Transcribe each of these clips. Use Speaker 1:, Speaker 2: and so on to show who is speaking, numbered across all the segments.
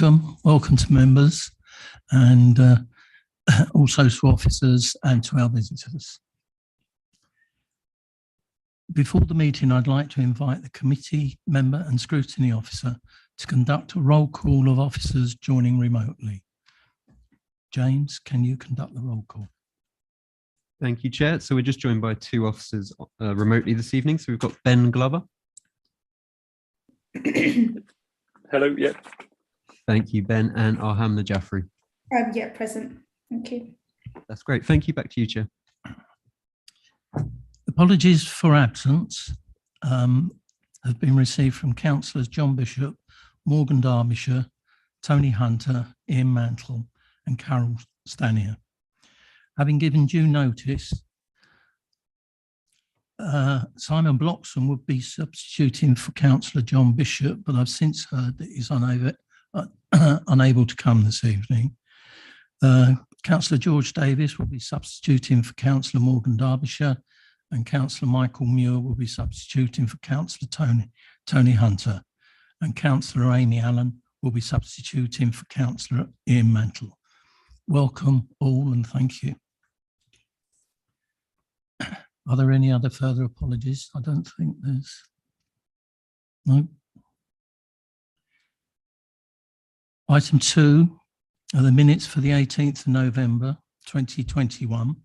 Speaker 1: Welcome to members and also to officers and to our visitors. Before the meeting, I'd like to invite the committee member and scrutiny officer to conduct a roll call of officers joining remotely. James, can you conduct the roll call?
Speaker 2: Thank you, Chair. So we're just joined by two officers remotely this evening. So we've got Ben Glover.
Speaker 3: Hello, yeah.
Speaker 2: Thank you, Ben, and Arham Najafri.
Speaker 4: Yeah, present. Thank you.
Speaker 2: That's great. Thank you. Back to you, Chair.
Speaker 1: Apologies for absence have been received from councillors John Bishop, Morgan Derbyshire, Tony Hunter, Ian Mantle and Carol Stanier. Having given due notice, Simon Bloxham would be substituting for Councillor John Bishop, but I've since heard that he's unable to come this evening. Councillor George Davis will be substituting for Councillor Morgan Derbyshire, and Councillor Michael Muir will be substituting for Councillor Tony Hunter, and Councillor Amy Allen will be substituting for Councillor Ian Mantle. Welcome all and thank you. Are there any other further apologies? I don't think there's. No. Item 2 are the minutes for the 18th of November 2021.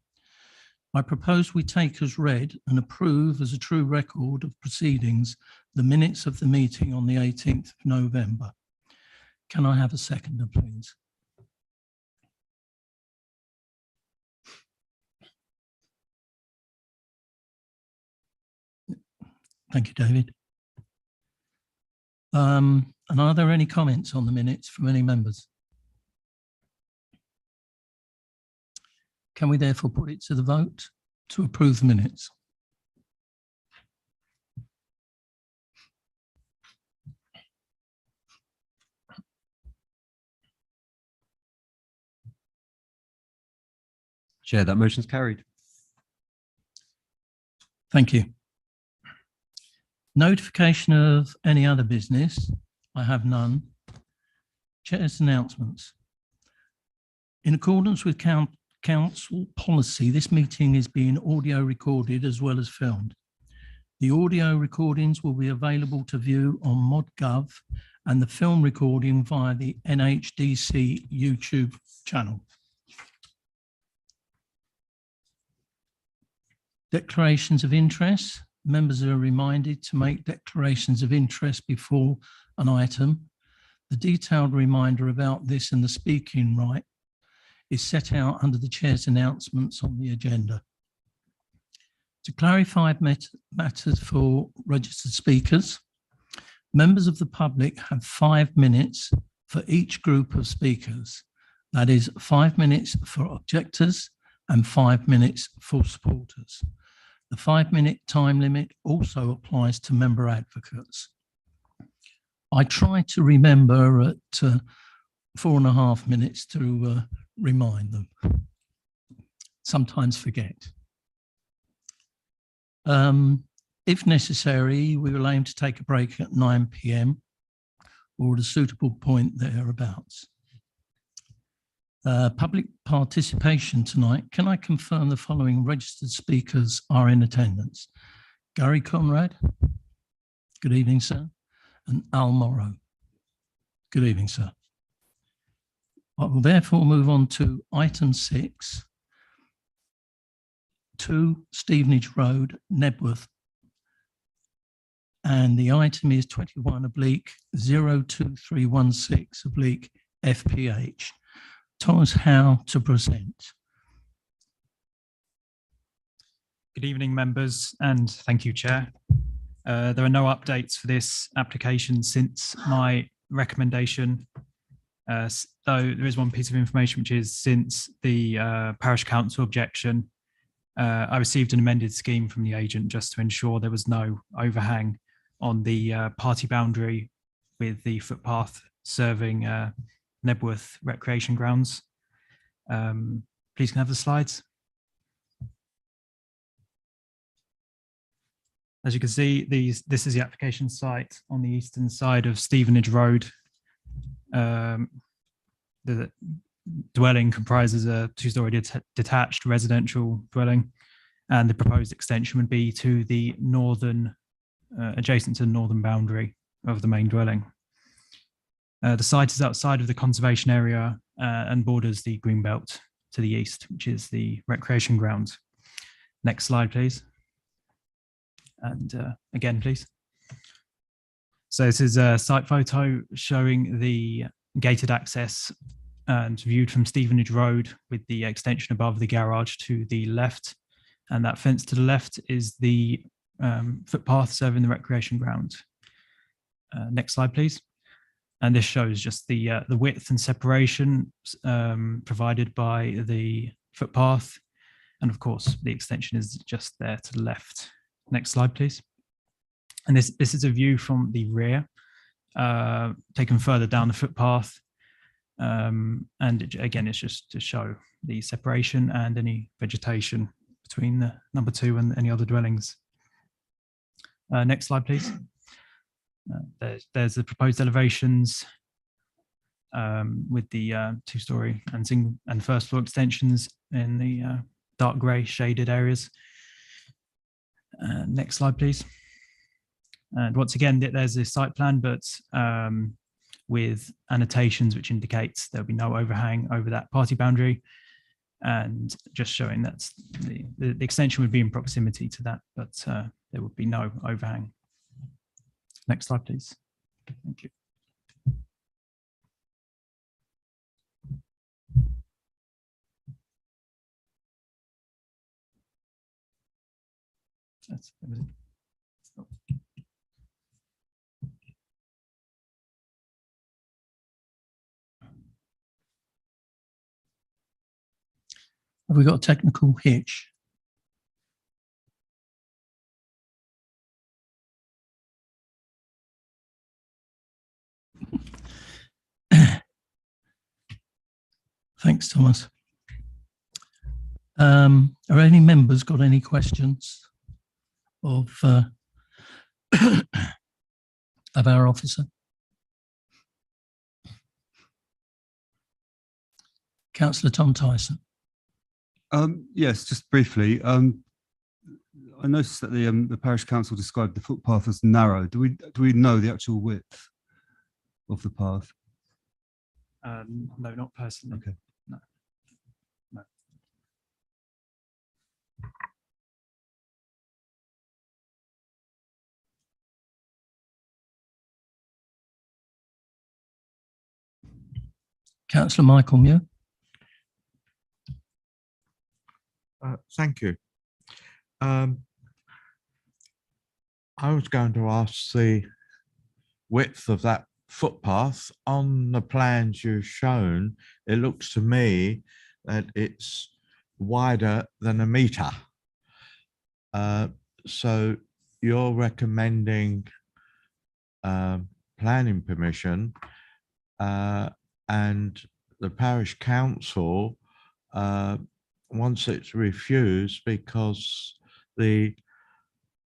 Speaker 1: I propose we take as read and approve as a true record of proceedings the minutes of the meeting on the 18th of November. Can I have a seconder, please? Thank you, David. And are there any comments on the minutes from any members? Can we therefore put it to the vote to approve the minutes?
Speaker 2: Chair, that motion's carried.
Speaker 1: Thank you. Notification of any other business? I have none. Chair's announcements. In accordance with council policy, this meeting is being audio recorded as well as filmed. The audio recordings will be available to view on ModGov and the film recording via the NHDC YouTube channel. Declarations of interest. Members are reminded to make declarations of interest before an item. The detailed reminder about this and the speaking right is set out under the Chair's announcements on the agenda. To clarify matters for registered speakers, members of the public have 5 minutes for each group of speakers. That is 5 minutes for objectors and 5 minutes for supporters. The 5-minute time limit also applies to member advocates. I try to remember at 4.5 minutes to remind them. Sometimes forget. If necessary, we will aim to take a break at 9 p.m. or at a suitable point thereabouts. Public participation tonight. Can I confirm the following registered speakers are in attendance? Gary Conrad. Good evening, sir. And Al Morrow. Good evening, sir. I will therefore move on to item 6, 2 Stevenage Road, Nebworth. And the item is 21/02316/FPH. Thomas Howe to present.
Speaker 5: Good evening, members, and thank you, Chair. There are no updates for this application since my recommendation, though there is one piece of information, which is since the parish council objection, I received an amended scheme from the agent just to ensure there was no overhang on the party boundary with the footpath serving Nebworth Recreation Grounds. Please can I have the slides. As you can see, this is the application site on the eastern side of Stevenage Road. The dwelling comprises a two-story detached residential dwelling, and the proposed extension would be to the northern, adjacent to the northern boundary of the main dwelling. The site is outside of the conservation area and borders the green belt to the east, which is the recreation ground. Next slide, please. And again, please. So this is a site photo showing the gated access and viewed from Stevenage Road with the extension above the garage to the left. And that fence to the left is the footpath serving the recreation ground. Next slide, please. And this shows just the width and separation provided by the footpath. And of course, the extension is just there to the left. Next slide, please. And this is a view from the rear, taken further down the footpath. And again, it's just to show the separation and any vegetation between the number 2 and any other dwellings. Next slide, please. There's the proposed elevations with the 2-story and first floor extensions in the dark grey shaded areas. Next slide, please. And once again, there's a site plan, but with annotations which indicates there'll be no overhang over that party boundary, and just showing that the extension would be in proximity to that, but there would be no overhang. Next slide, please. Thank you. That's everything.
Speaker 1: Have we got a technical hitch? Thanks, Thomas. Are any members got any questions of our officer? Councillor Tom Tyson.
Speaker 6: Yes, just briefly. I noticed that the parish council described the footpath as narrow. Do we know the actual width of the path?
Speaker 5: No, not personally.
Speaker 6: Okay.
Speaker 5: No. No.
Speaker 1: Councillor Michael Muir.
Speaker 7: Thank you. I was going to ask the width of that footpath. On the plans you've shown, it looks to me that it's wider than 1 metre. So you're recommending planning permission, and the parish council once it's refused because the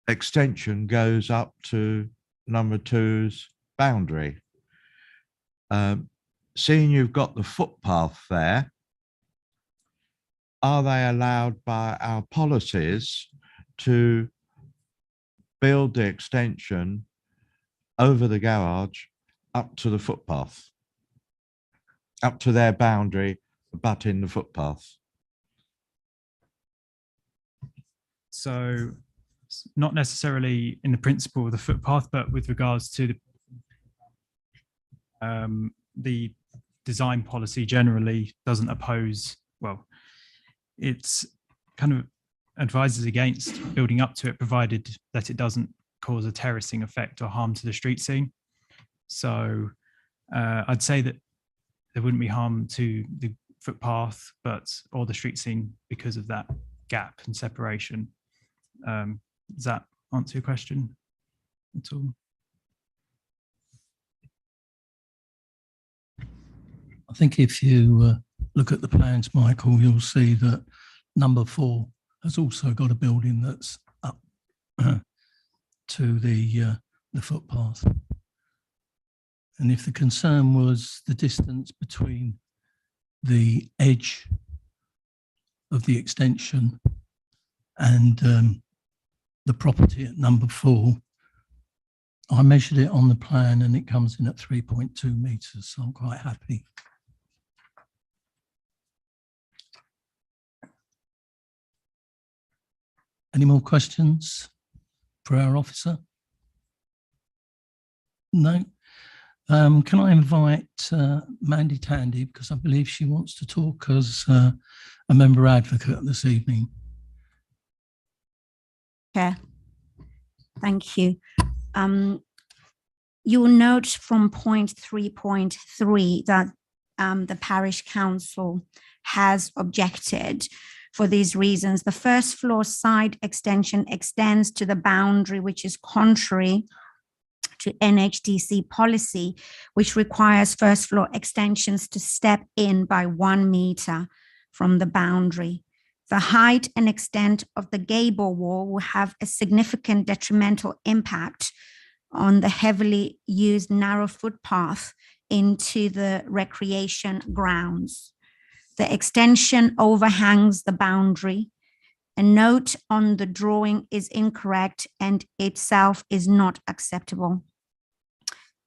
Speaker 7: extension goes up to number 2's boundary. Seeing you've got the footpath there, are they allowed by our policies to build the extension over the garage up to the footpath, up to their boundary, but in the footpath?
Speaker 5: So not necessarily in the principle of the footpath, but with regards to the design policy generally doesn't oppose, well, it's kind of advises against building up to it, provided that it doesn't cause a terracing effect or harm to the street scene. So I'd say that there wouldn't be harm to the footpath, or the street scene because of that gap and separation. Does that answer your question at all?
Speaker 1: I think if you look at the plans, Michael, you'll see that number 4 has also got a building that's up to the footpath. And if the concern was the distance between the edge of the extension and the property at number 4, I measured it on the plan and it comes in at 3.2 metres, so I'm quite happy. Any more questions for our officer? No. Can I invite Mandi Tandi, because I believe she wants to talk as a member advocate this evening.
Speaker 8: Chair, thank you. You will note from point 3.3 that the parish council has objected for these reasons. The first floor side extension extends to the boundary, which is contrary to NHDC policy, which requires first floor extensions to step in by 1 meter from the boundary. The height and extent of the gable wall will have a significant detrimental impact on the heavily used narrow footpath into the recreation grounds. The extension overhangs the boundary. A note on the drawing is incorrect and itself is not acceptable.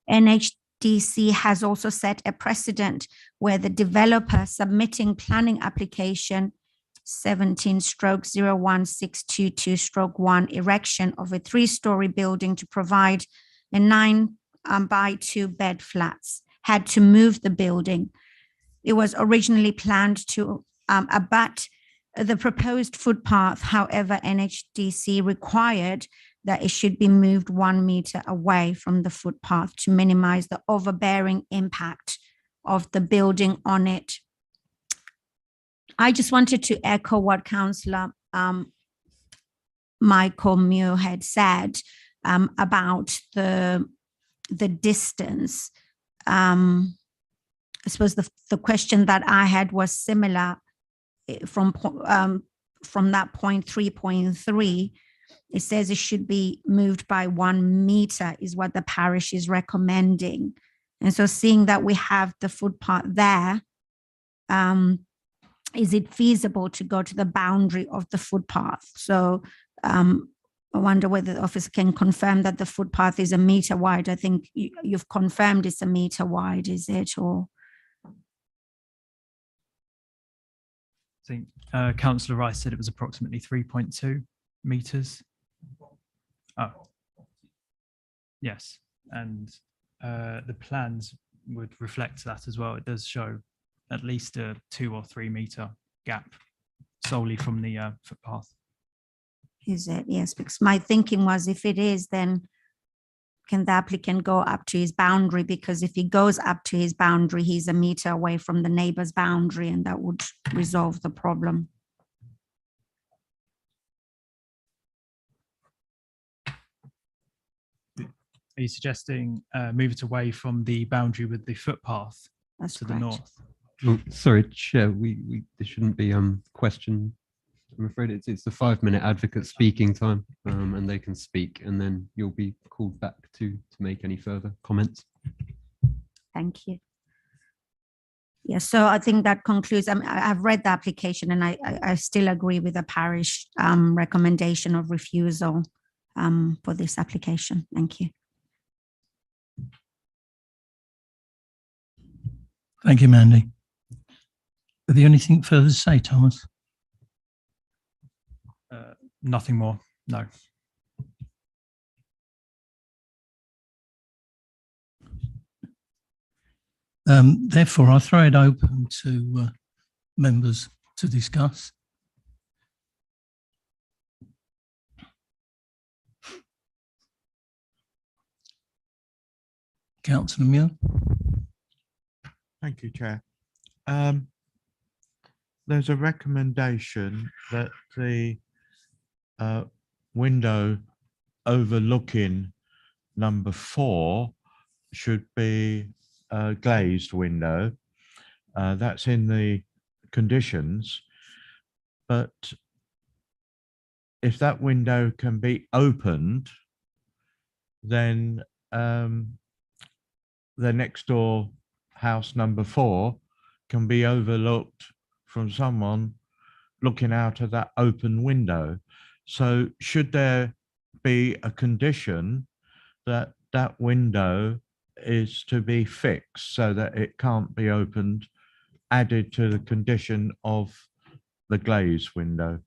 Speaker 8: NHDC has also set a precedent where the developer submitting planning application 17/01622/1 erection of a 3-story building to provide a 9 by 2 bed flats had to move the building. It was originally planned to abut the proposed footpath. However, NHDC required that it should be moved 1 meter away from the footpath to minimize the overbearing impact of the building on it. I just wanted to echo what Councillor Michael Muir had said about the distance. I suppose the question that I had was similar from that point 3.3. It says it should be moved by 1 meter is what the parish is recommending. And so seeing that we have the footpath there, is it feasible to go to the boundary of the footpath? So I wonder whether the officer can confirm that the footpath is 1 meter wide. I think you've confirmed it's 1 meter wide, is it? Or
Speaker 5: I think Councillor Rice said it was approximately 3.2 metres. Oh, yes. And the plans would reflect that as well. It does show at least a 2 or 3 metre gap solely from the footpath.
Speaker 8: is it? Yes, because my thinking was if it is, then can the applicant go up to his boundary? Because if he goes up to his boundary, he's 1 meter away from the neighbour's boundary, and that would resolve the problem.
Speaker 5: Are you suggesting move it away from the boundary with the footpath
Speaker 8: That's
Speaker 5: to
Speaker 8: correct.
Speaker 5: the north?
Speaker 2: Oh, sorry, Chair, there shouldn't be question. I'm afraid it's the 5-minute advocate speaking time, and they can speak, and then you'll be called back to make any further comments.
Speaker 8: Thank you. Yeah, so I think that concludes. I've read the application, and I still agree with the parish recommendation of refusal for this application. Thank you.
Speaker 1: Thank you, Mandi. Have you anything further to say, Thomas?
Speaker 5: Nothing more, no.
Speaker 1: Therefore, I throw it open to members to discuss. Councillor Muir.
Speaker 7: Thank you, Chair. There's a recommendation that the window overlooking number 4 should be a glazed window. That's in the conditions, but if that window can be opened, then the next door house number 4 can be overlooked from someone looking out of that open window. So should there be a condition that that window is to be fixed so that it can't be opened, added to the condition of the glaze window?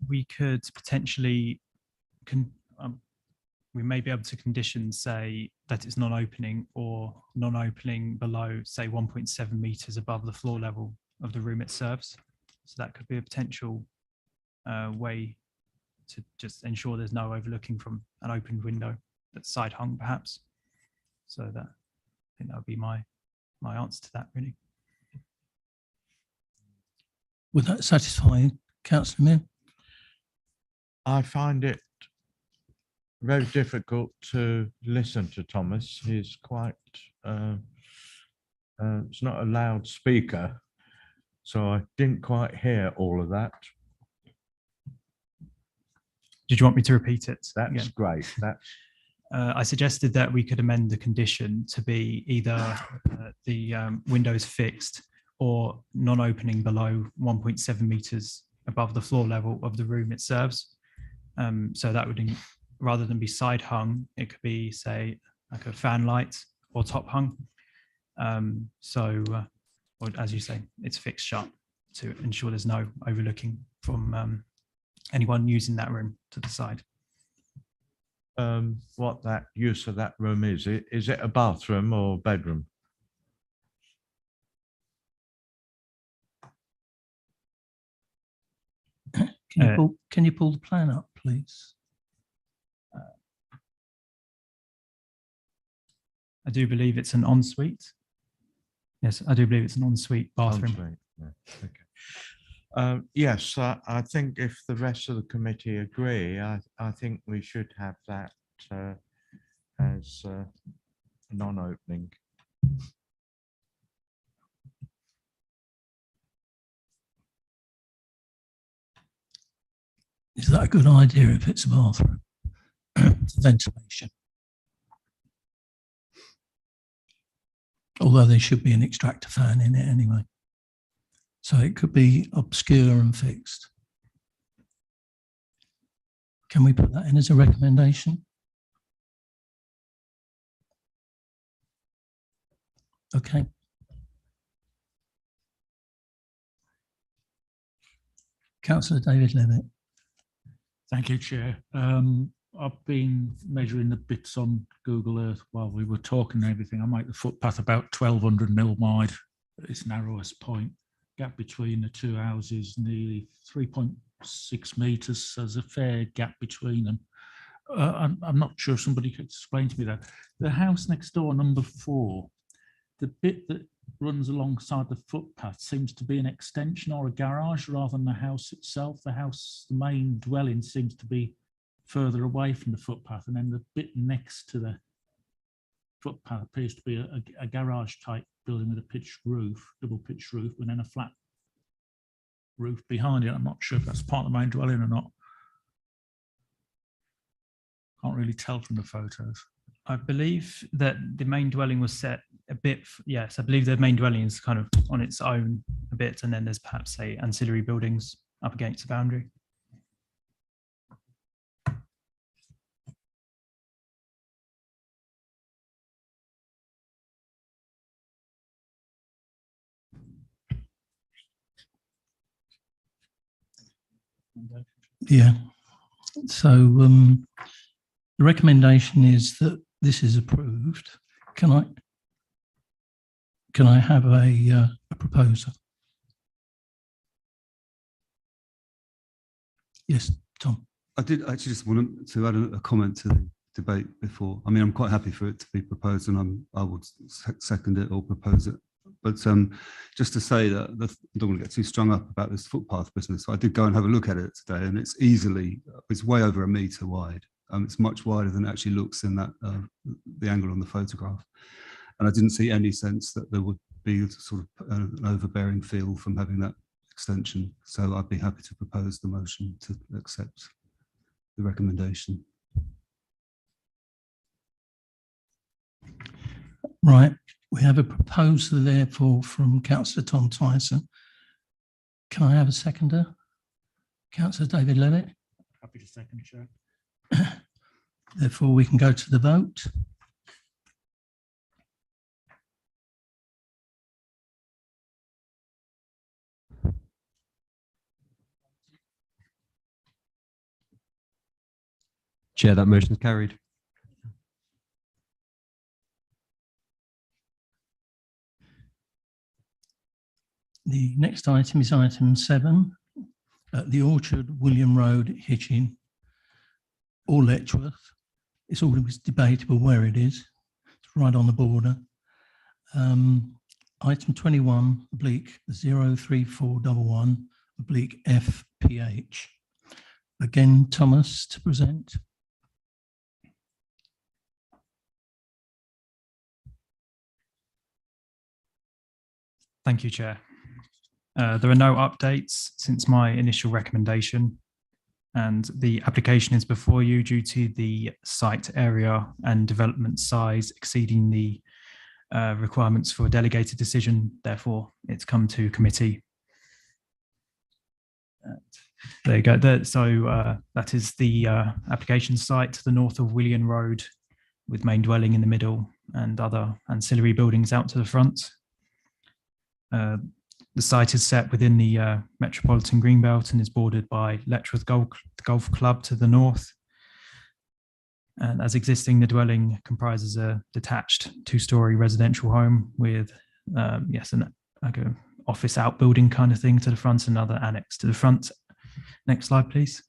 Speaker 5: We could potentially, we may be able to condition, say, that it's non-opening or non-opening below, say, 1.7 meters above the floor level of the room it serves. So that could be a potential way to just ensure there's no overlooking from an open window that's side hung, perhaps. So that, I think that would be my answer to that, really.
Speaker 1: Would that satisfy Councillor Muir?
Speaker 7: I find it very difficult to listen to Thomas. He's quite, it's not a loud speaker, so I didn't quite hear all of that.
Speaker 5: Did you want me to repeat it?
Speaker 7: That's
Speaker 5: again?
Speaker 7: great. That's
Speaker 5: I suggested that we could amend the condition to be either the windows fixed or non-opening below 1.7 meters above the floor level of the room it serves. So that would, rather than be side hung, it could be, say, like a fan light or top hung. Or as you say, it's fixed shut to ensure there's no overlooking from anyone using that room to the side.
Speaker 7: what that use of that room is. Is it a bathroom or bedroom?
Speaker 1: Can you pull the plan up, please?
Speaker 5: I do believe it's an ensuite. Yes, I do believe it's an ensuite bathroom.
Speaker 7: Ensuite, yeah, okay. Yes, I think if the rest of the committee agree, I think we should have that as non-opening.
Speaker 1: Is that a good idea if it's a bathroom? Ventilation. Although there should be an extractor fan in it anyway. So it could be obscure and fixed. Can we put that in as a recommendation? Okay. Councillor David Levett.
Speaker 9: Thank you, Chair. I've been measuring the bits on Google Earth while we were talking and everything. I make the footpath about 1200 mil wide at its narrowest point. Gap between the two houses nearly 3.6 metres, so there's a fair gap between them. I'm not sure if somebody could explain to me that. The house next door, number 4, the bit that runs alongside the footpath seems to be an extension or a garage rather than the house itself. The main dwelling seems to be further away from the footpath, and then the bit next to the footpath appears to be a garage type building with a pitched roof, double pitched roof, and then a flat roof behind it. I'm not sure if that's part of the main dwelling or not. Can't really tell from the photos.
Speaker 5: I believe that the main dwelling was set a bit, yes, I believe the main dwelling is kind of on its own a bit, and then there's perhaps, say, ancillary buildings up against the boundary.
Speaker 1: Yeah. So the recommendation is that this is approved. Can I have a proposer? Yes, Tom.
Speaker 6: I did actually just want to add a comment to the debate before. I mean, I'm quite happy for it to be proposed, and I would second it or propose it. But just to say that I don't want to get too strung up about this footpath business. So I did go and have a look at it today, and it's way over 1 metre wide. It's much wider than it actually looks in that the angle on the photograph. And I didn't see any sense that there would be sort of an overbearing feel from having that extension. So I'd be happy to propose the motion to accept the recommendation.
Speaker 1: Right. We have a proposal, therefore, from Councillor Tom Tyson. Can I have a seconder? Councillor David Levett.
Speaker 9: Happy to second, Chair.
Speaker 1: Therefore, we can go to the vote.
Speaker 2: Chair, that motion is carried.
Speaker 1: The next item is item 7, the Orchard, William Road, Hitchin, or Letchworth. It's always debatable where it is. It's right on the border. Item 21, oblique 03411, oblique FPH. Again, Thomas to present.
Speaker 5: Thank you, Chair. There are no updates since my initial recommendation, and the application is before you due to the site area and development size exceeding the requirements for a delegated decision. Therefore, it's come to committee. There you go. So that is the application site to the north of William Road, with main dwelling in the middle and other ancillary buildings out to the front. The site is set within the Metropolitan Greenbelt and is bordered by Letchworth Golf Club to the north. And as existing, the dwelling comprises a detached 2-storey residential home with, like a office outbuilding kind of thing to the front, and another annex to the front. Next slide, please.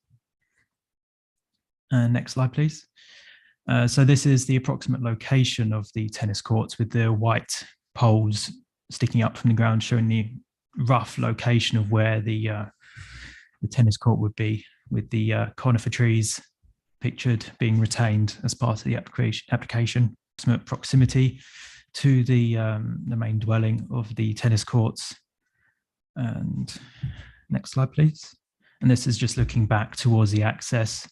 Speaker 5: Next slide, please. So this is the approximate location of the tennis courts, with the white poles sticking up from the ground, showing the rough location of where the tennis court would be, with the conifer trees pictured being retained as part of the application. Proximity to the main dwelling of the tennis courts. And next slide, please. And this is just looking back towards the access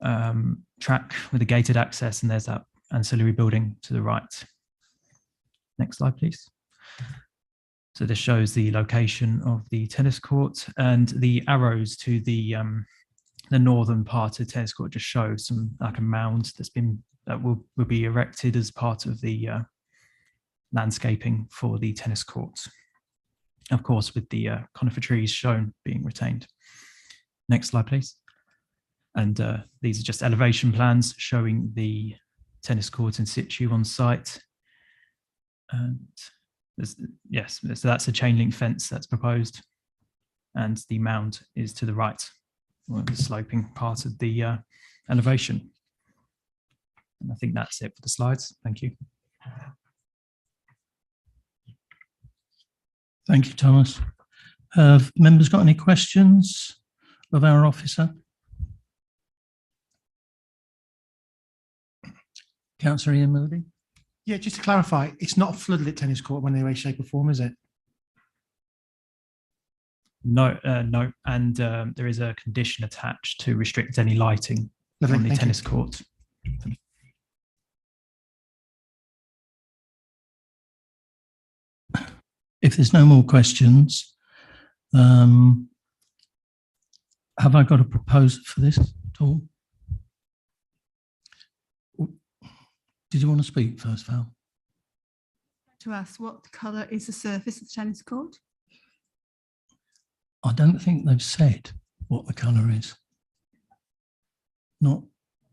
Speaker 5: track with a gated access, and there's that ancillary building to the right. Next slide, please. So this shows the location of the tennis court, and the arrows to the northern part of the tennis court just show some, like a mound that will be erected as part of the landscaping for the tennis courts. Of course, with the conifer trees shown being retained. Next slide, please. And these are just elevation plans showing the tennis court in situ on site. And yes, so that's a chain link fence that's proposed, and the mound is to the right, or the sloping part of the elevation. And I think that's it for the slides. Thank you.
Speaker 1: Thank you, Thomas. Have members got any questions of our officer? Councillor Ian Moody.
Speaker 10: Yeah, just to clarify, it's not a floodlit tennis court in any way, shape or form, is it?
Speaker 5: No, no, and there is a condition attached to restrict any lighting
Speaker 10: Lovely,
Speaker 5: on the
Speaker 10: thank
Speaker 5: tennis
Speaker 10: you.
Speaker 5: court.
Speaker 1: If there's no more questions, have I got a proposal for this at all? Did you want to speak first, Val?
Speaker 11: To ask what colour is the surface of the tennis court?
Speaker 1: I don't think they've said what the colour is. Not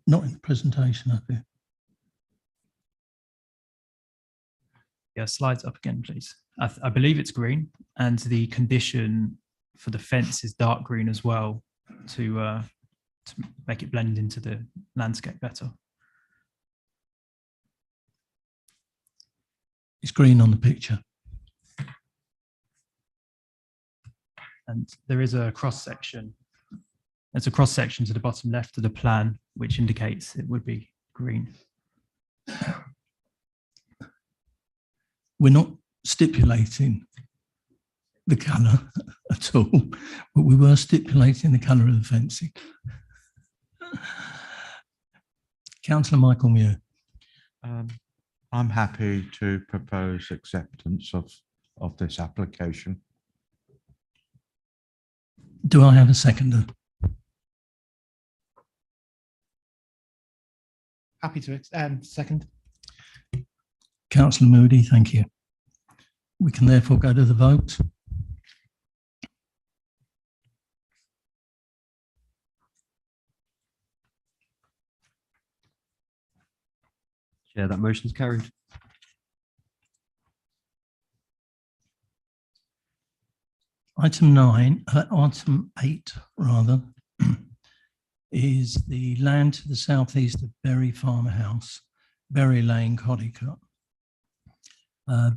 Speaker 1: in the presentation, have you?
Speaker 5: Yeah, slides up again, please. I believe it's green, and the condition for the fence is dark green as well, to make it blend into the landscape better.
Speaker 1: It's green on the picture.
Speaker 5: And there is a cross section. There's a cross section to the bottom left of the plan, which indicates it would be green.
Speaker 1: We're not stipulating the colour at all, but we were stipulating the colour of the fencing. Councillor Michael Muir.
Speaker 7: I'm happy to propose acceptance of this application.
Speaker 1: Do I have a seconder?
Speaker 10: Happy to second.
Speaker 1: Councillor Moody, thank you. We can therefore go to the vote.
Speaker 2: Chair, that motion's carried.
Speaker 1: Item 8 rather, is the land to the southeast of Berry Farmer House, Berry Lane, Codicut.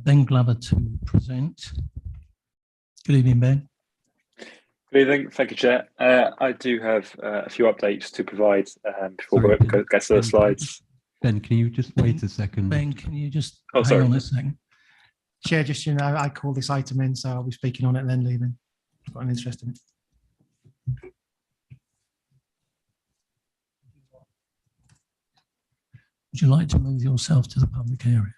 Speaker 1: Ben Glover to present. Good evening, Ben.
Speaker 3: Good evening. Thank you, Chair. I do have a few updates to provide before
Speaker 2: Sorry,
Speaker 3: we
Speaker 2: Ben.
Speaker 3: get to the slides.
Speaker 2: Ben, can you just wait a second?
Speaker 1: Ben, can you just
Speaker 3: Oh,
Speaker 1: hang
Speaker 3: sorry.
Speaker 1: on a second?
Speaker 10: Chair, just, I call this item in, so I'll be speaking on it and then leaving. I've got an interest in it.
Speaker 1: Would you like to move yourself to the public area?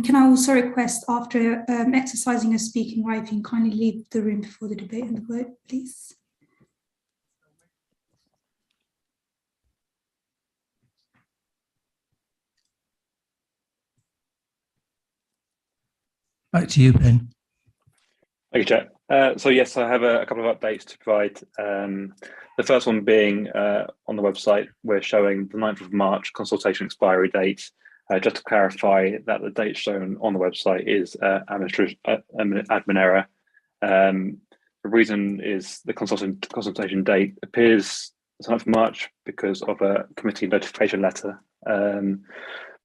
Speaker 4: Can I also request, after exercising a speaking right, if you can kindly leave the room before the debate and the vote, please?
Speaker 1: Back to you, Ben.
Speaker 3: Thank you, Chair. So yes, I have a couple of updates to provide. The first one being on the website, we're showing the 9th of March consultation expiry date. Just to clarify that the date shown on the website is admin error. The reason is the consultation date appears the 9th of March because of a committee notification letter.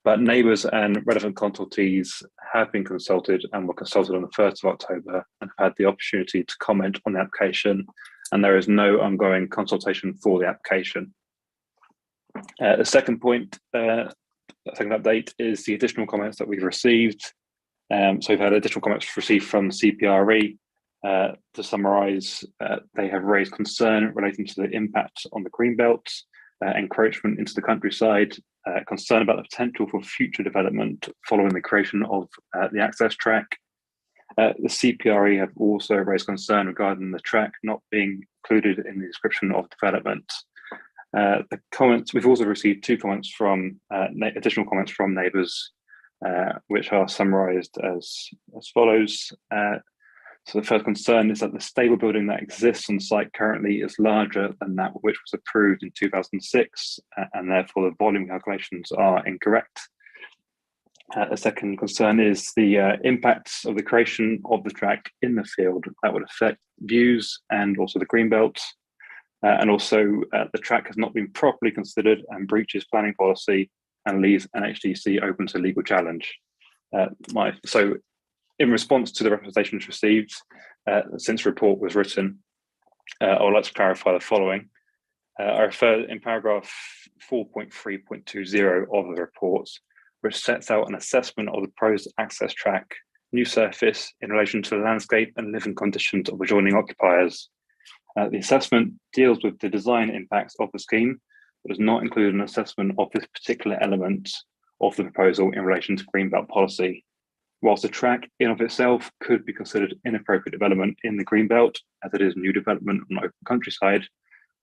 Speaker 3: But neighbours and relevant consultees have been consulted and were consulted on the 1st of October and have had the opportunity to comment on the application, and there is no ongoing consultation for the application. The second point, second update, is the additional comments that we've received. So we've had additional comments received from CPRE. To summarise, they have raised concern relating to the impact on the greenbelt, encroachment into the countryside, concern about the potential for future development following the creation of the access track. The CPRE have also raised concern regarding the track not being included in the description of development. The comments, we've also received 2 comments from additional comments from neighbours, which are summarised as follows. So the first concern is that the stable building that exists on site currently is larger than that which was approved in 2006, and therefore the volume calculations are incorrect. The second concern is the impacts of the creation of the track in the field that would affect views and also the greenbelt. And also the track has not been properly considered and breaches planning policy and leaves NHDC open to legal challenge. So in response to the representations received since the report was written, I would like to clarify the following. I refer in paragraph 4.3.20 of the report, which sets out an assessment of the proposed access track, new surface in relation to the landscape and living conditions of adjoining occupiers. The assessment deals with the design impacts of the scheme, but does not include an assessment of this particular element of the proposal in relation to greenbelt policy. Whilst the track in of itself could be considered inappropriate development in the greenbelt, as it is new development on open countryside,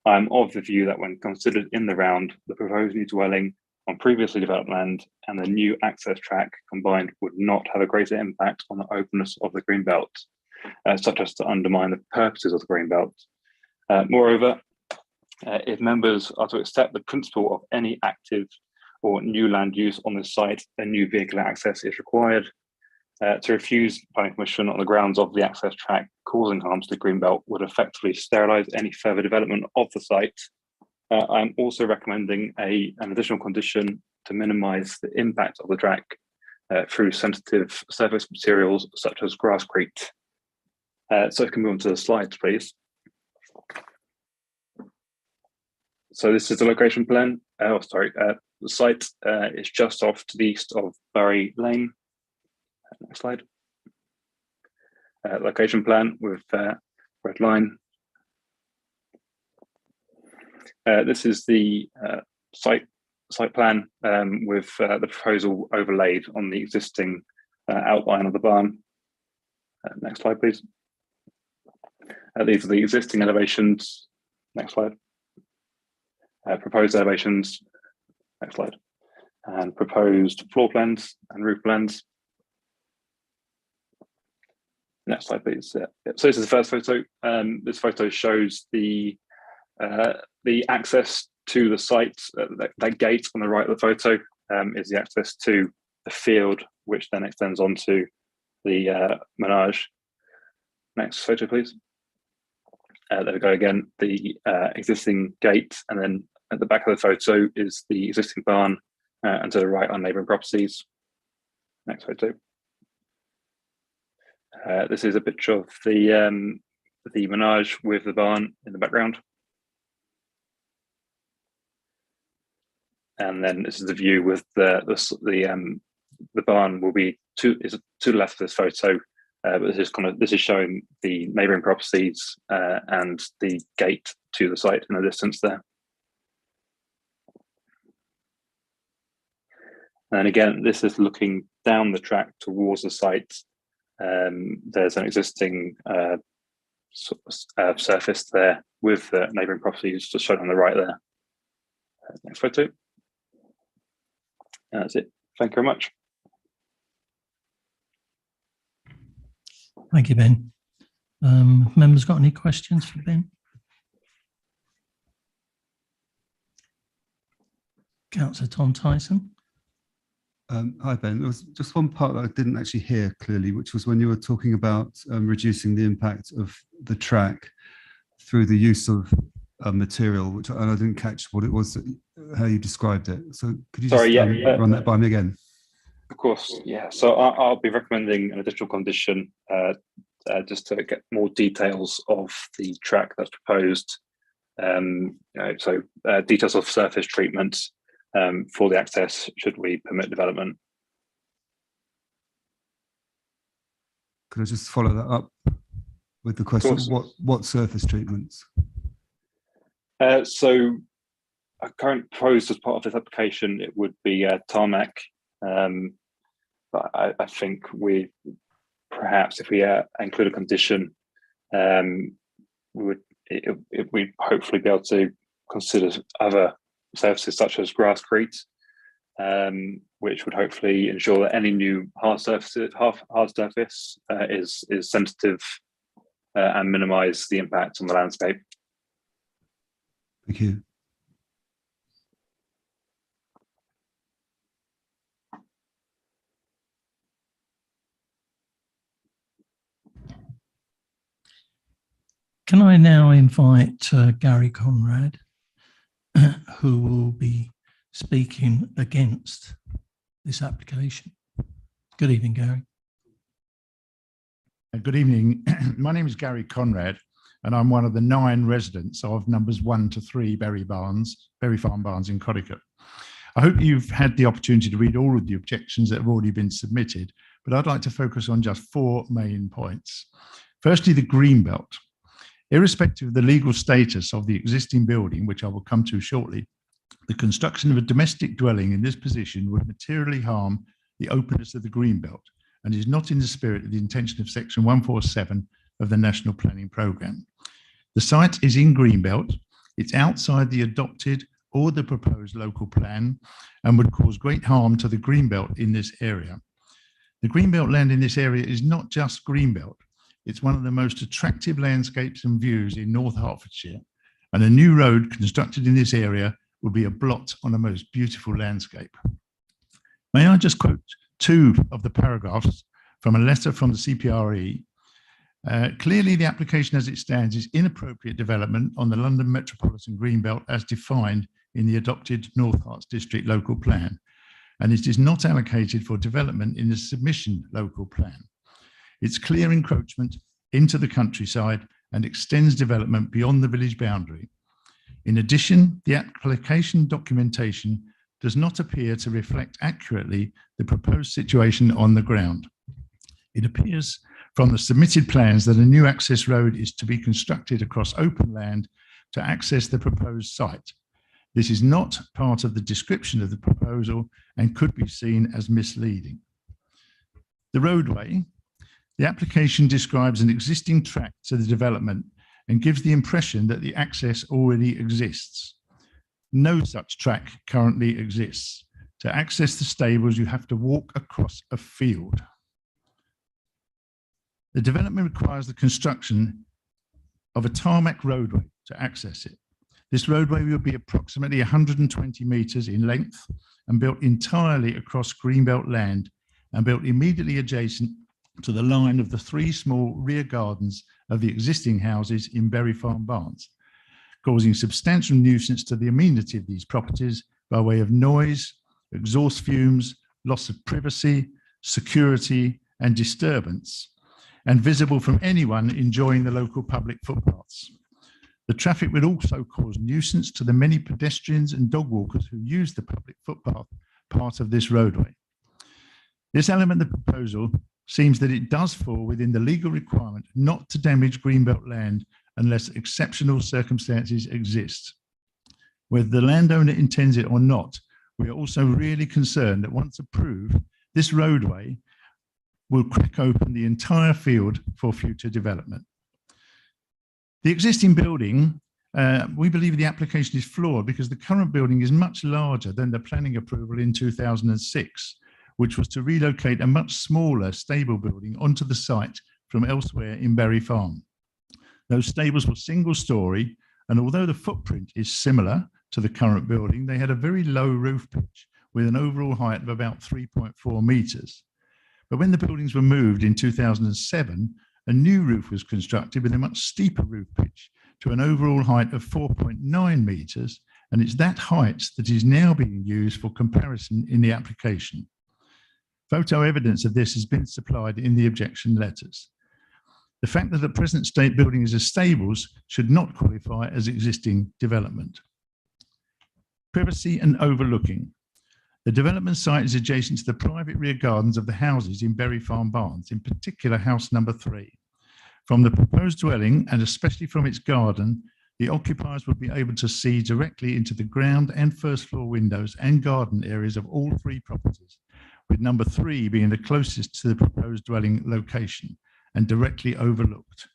Speaker 3: I am of the view that when considered in the round, the proposed new dwelling on previously developed land and the new access track combined would not have a greater impact on the openness of the greenbelt, such as to undermine the purposes of the greenbelt. Moreover, if members are to accept the principle of any active or new land use on this site, a new vehicular access is required. To refuse planning permission on the grounds of the access track causing harm to the greenbelt would effectively sterilise any further development of the site. I'm also recommending an additional condition to minimise the impact of the track through sensitive surface materials such as grasscrete. So if we can move on to the slides, please. So this is the location plan. The site is just off to the east of Bury Lane. Next slide. location plan with red line. This is the site plan with the proposal overlaid on the existing outline of the barn. Next slide, please. These are the existing elevations. Next slide. Proposed elevations. Next slide. And proposed floor plans and roof plans. Next slide, please. So this is the first photo. This photo shows the access to the site. That gate on the right of the photo is the access to the field, which then extends onto the menage. Next photo, please. There we go again, the existing gate, and then at the back of the photo is the existing barn, and to the right are neighbouring properties. Next photo. This is a picture of the menage with the barn in the background. And then this is the view with the barn will be to the left of this photo, but this is showing the neighbouring properties and the gate to the site in the distance there. And again, this is looking down the track towards the site. There's an existing surface there with the neighbouring properties just shown on the right there. Next photo. And that's it. Thank you very much.
Speaker 1: Thank you, Ben. Members got any questions for Ben? Councillor Tom Tyson.
Speaker 6: Hi, Ben. There was just one part that I didn't actually hear clearly, which was when you were talking about reducing the impact of the track through the use of material, which I didn't catch what it was, how you described it. So could you just run that by me again?
Speaker 3: Of course, yeah. So I'll be recommending an additional condition just to get more details of the track that's proposed. So details of surface treatment for the access should we permit development.
Speaker 6: Could I just follow that up with the question? What surface treatments?
Speaker 3: So a current proposed as part of this application, it would be tarmac. But I think we perhaps if we include a condition, we'd hopefully be able to consider other surfaces such as grasscrete, which would hopefully ensure that any new hard surface is sensitive and minimise the impact on the landscape.
Speaker 6: Thank you.
Speaker 1: Can I now invite Gary Conrad, who will be speaking against this application? Good evening, Gary.
Speaker 12: Good evening. My name is Gary Conrad, and I'm one of the 9 residents of numbers 1 to 3 Berry Farm Barns in Connecticut. I hope you've had the opportunity to read all of the objections that have already been submitted, but I'd like to focus on just 4 main points. Firstly, the greenbelt. Irrespective of the legal status of the existing building, which I will come to shortly, the construction of a domestic dwelling in this position would materially harm the openness of the greenbelt and is not in the spirit of the intention of Section 147 of the National Planning Programme. The site is in greenbelt, it's outside the adopted or the proposed local plan and would cause great harm to the greenbelt in this area. The greenbelt land in this area is not just greenbelt. It's one of the most attractive landscapes and views in North Hertfordshire, and a new road constructed in this area would be a blot on a most beautiful landscape. May I just quote 2 of the paragraphs from a letter from the CPRE. Clearly, the application as it stands is inappropriate development on the London Metropolitan Greenbelt as defined in the adopted North Herts District Local Plan, and it is not allocated for development in the submission local plan. It's clear encroachment into the countryside and extends development beyond the village boundary. In addition, the application documentation does not appear to reflect accurately the proposed situation on the ground. It appears from the submitted plans that a new access road is to be constructed across open land to access the proposed site. This is not part of the description of the proposal and could be seen as misleading. The roadway, the application describes an existing track to the development and gives the impression that the access already exists. No such track currently exists. To access the stables, you have to walk across a field. The development requires the construction of a tarmac roadway to access it. This roadway will be approximately 120 metres in length and built entirely across Greenbelt land and built immediately adjacent to the line of the 3 small rear gardens of the existing houses in Berry Farm Barns, causing substantial nuisance to the amenity of these properties by way of noise, exhaust fumes, loss of privacy, security and disturbance, and visible from anyone enjoying the local public footpaths. The traffic would also cause nuisance to the many pedestrians and dog walkers who use the public footpath part of this roadway. This element of the proposal seems that it does fall within the legal requirement not to damage Greenbelt land unless exceptional circumstances exist. Whether the landowner intends it or not, we are also really concerned that once approved, this roadway will crack open the entire field for future development. The existing building, we believe the application is flawed because the current building is much larger than the planning approval in 2006, which was to relocate a much smaller stable building onto the site from elsewhere in Berry Farm. Those stables were single story, and although the footprint is similar to the current building, they had a very low roof pitch with an overall height of about 3.4 metres. But when the buildings were moved in 2007, a new roof was constructed with a much steeper roof pitch to an overall height of 4.9 metres, and it's that height that is now being used for comparison in the application. Photo evidence of this has been supplied in the objection letters. The fact that the present state building is a stables should not qualify as existing development. Privacy and overlooking. The development site is adjacent to the private rear gardens of the houses in Berry Farm Barns, in particular house number 3. From the proposed dwelling, and especially from its garden, the occupiers would be able to see directly into the ground and first floor windows and garden areas of all 3 properties, with number 3 being the closest to the proposed dwelling location and directly overlooked.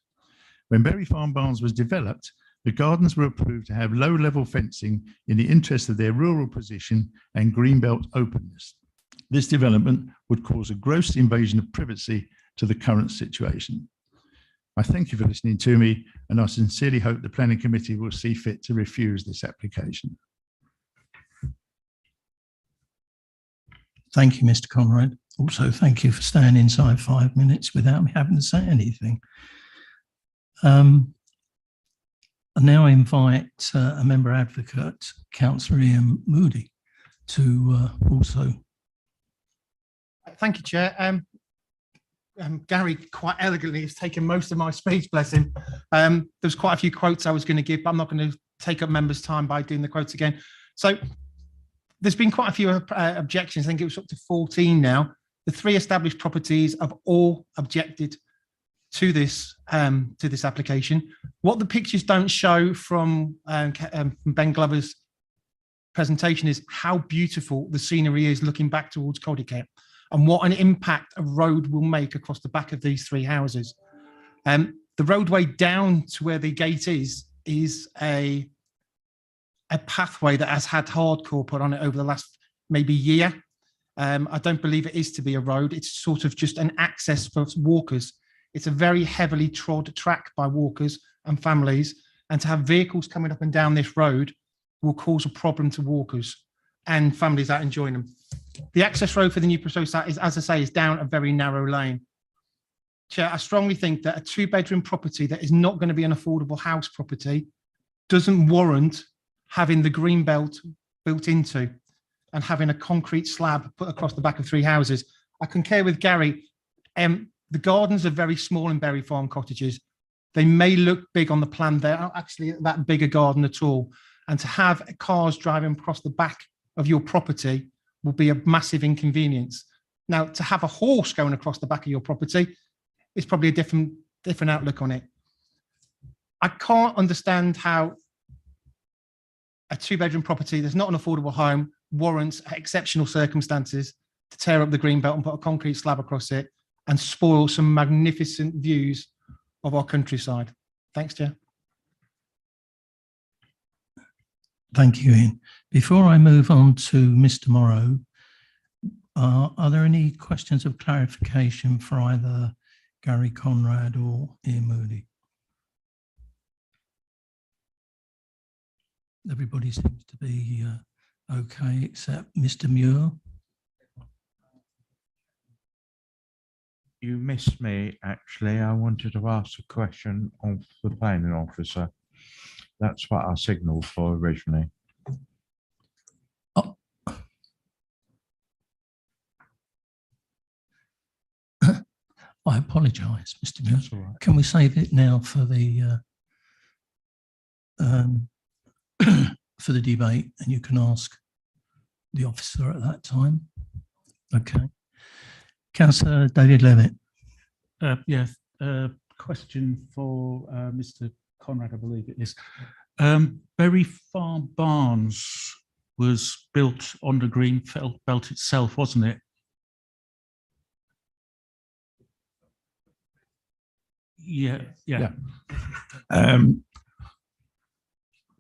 Speaker 12: When Berry Farm Barns was developed, the gardens were approved to have low-level fencing in the interest of their rural position and greenbelt openness. This development would cause a gross invasion of privacy to the current situation. I thank you for listening to me, and I sincerely hope the Planning Committee will see fit to refuse this application.
Speaker 1: Thank you, Mr. Conrad. Also, thank you for staying inside 5 minutes without me having to say anything. I now invite a member advocate, Councillor Ian Moody, to also.
Speaker 10: Thank you, Chair. Gary quite elegantly has taken most of my speech, bless him. There's quite a few quotes I was going to give, but I'm not going to take up members' time by doing the quotes again. So there's been quite a few objections. I think it was up to 14 now. The 3 established properties have all objected to this application. What the pictures don't show from Ben Glover's presentation is how beautiful the scenery is looking back towards Cllr and what an impact a road will make across the back of these 3 houses. The roadway down to where the gate is a pathway that has had hardcore put on it over the last maybe year. I don't believe it is to be a road. It's sort of just an access for walkers. It's a very heavily trod track by walkers and families, and to have vehicles coming up and down this road will cause a problem to walkers and families that enjoy them. The access road for the new proposed site is, as I say, is down a very narrow lane. Chair, I strongly think that a 2-bedroom property that is not going to be an affordable house property doesn't warrant having the green belt built into and having a concrete slab put across the back of 3 houses. I concur with Gary. The gardens are very small in Berry Farm cottages. They may look big on the plan. They're not actually that big a garden at all. And to have cars driving across the back of your property will be a massive inconvenience. Now, to have a horse going across the back of your property it's probably a different outlook on it. I can't understand how a 2-bedroom property that's not an affordable home warrants exceptional circumstances to tear up the green belt and put a concrete slab across it and spoil some magnificent views of our countryside. Thanks, Chair.
Speaker 1: Thank you, Ian. Before I move on to Mr. Morrow, are there any questions of clarification for either Gary Conrad or Ian Moody? Everybody seems to be okay, except Mr. Muir.
Speaker 7: You missed me, actually. I wanted to ask a question of the planning officer. That's what I signalled for originally.
Speaker 1: Oh. I apologise, Mr. Muir.
Speaker 7: Right.
Speaker 1: Can we save it now for the for the debate, and you can ask the officer at that time? Okay. Councillor David Levett.
Speaker 9: Yes, question for Mr. Conrad, I believe it is. Berry Farm Barns was built on the green belt itself, wasn't it? Yeah.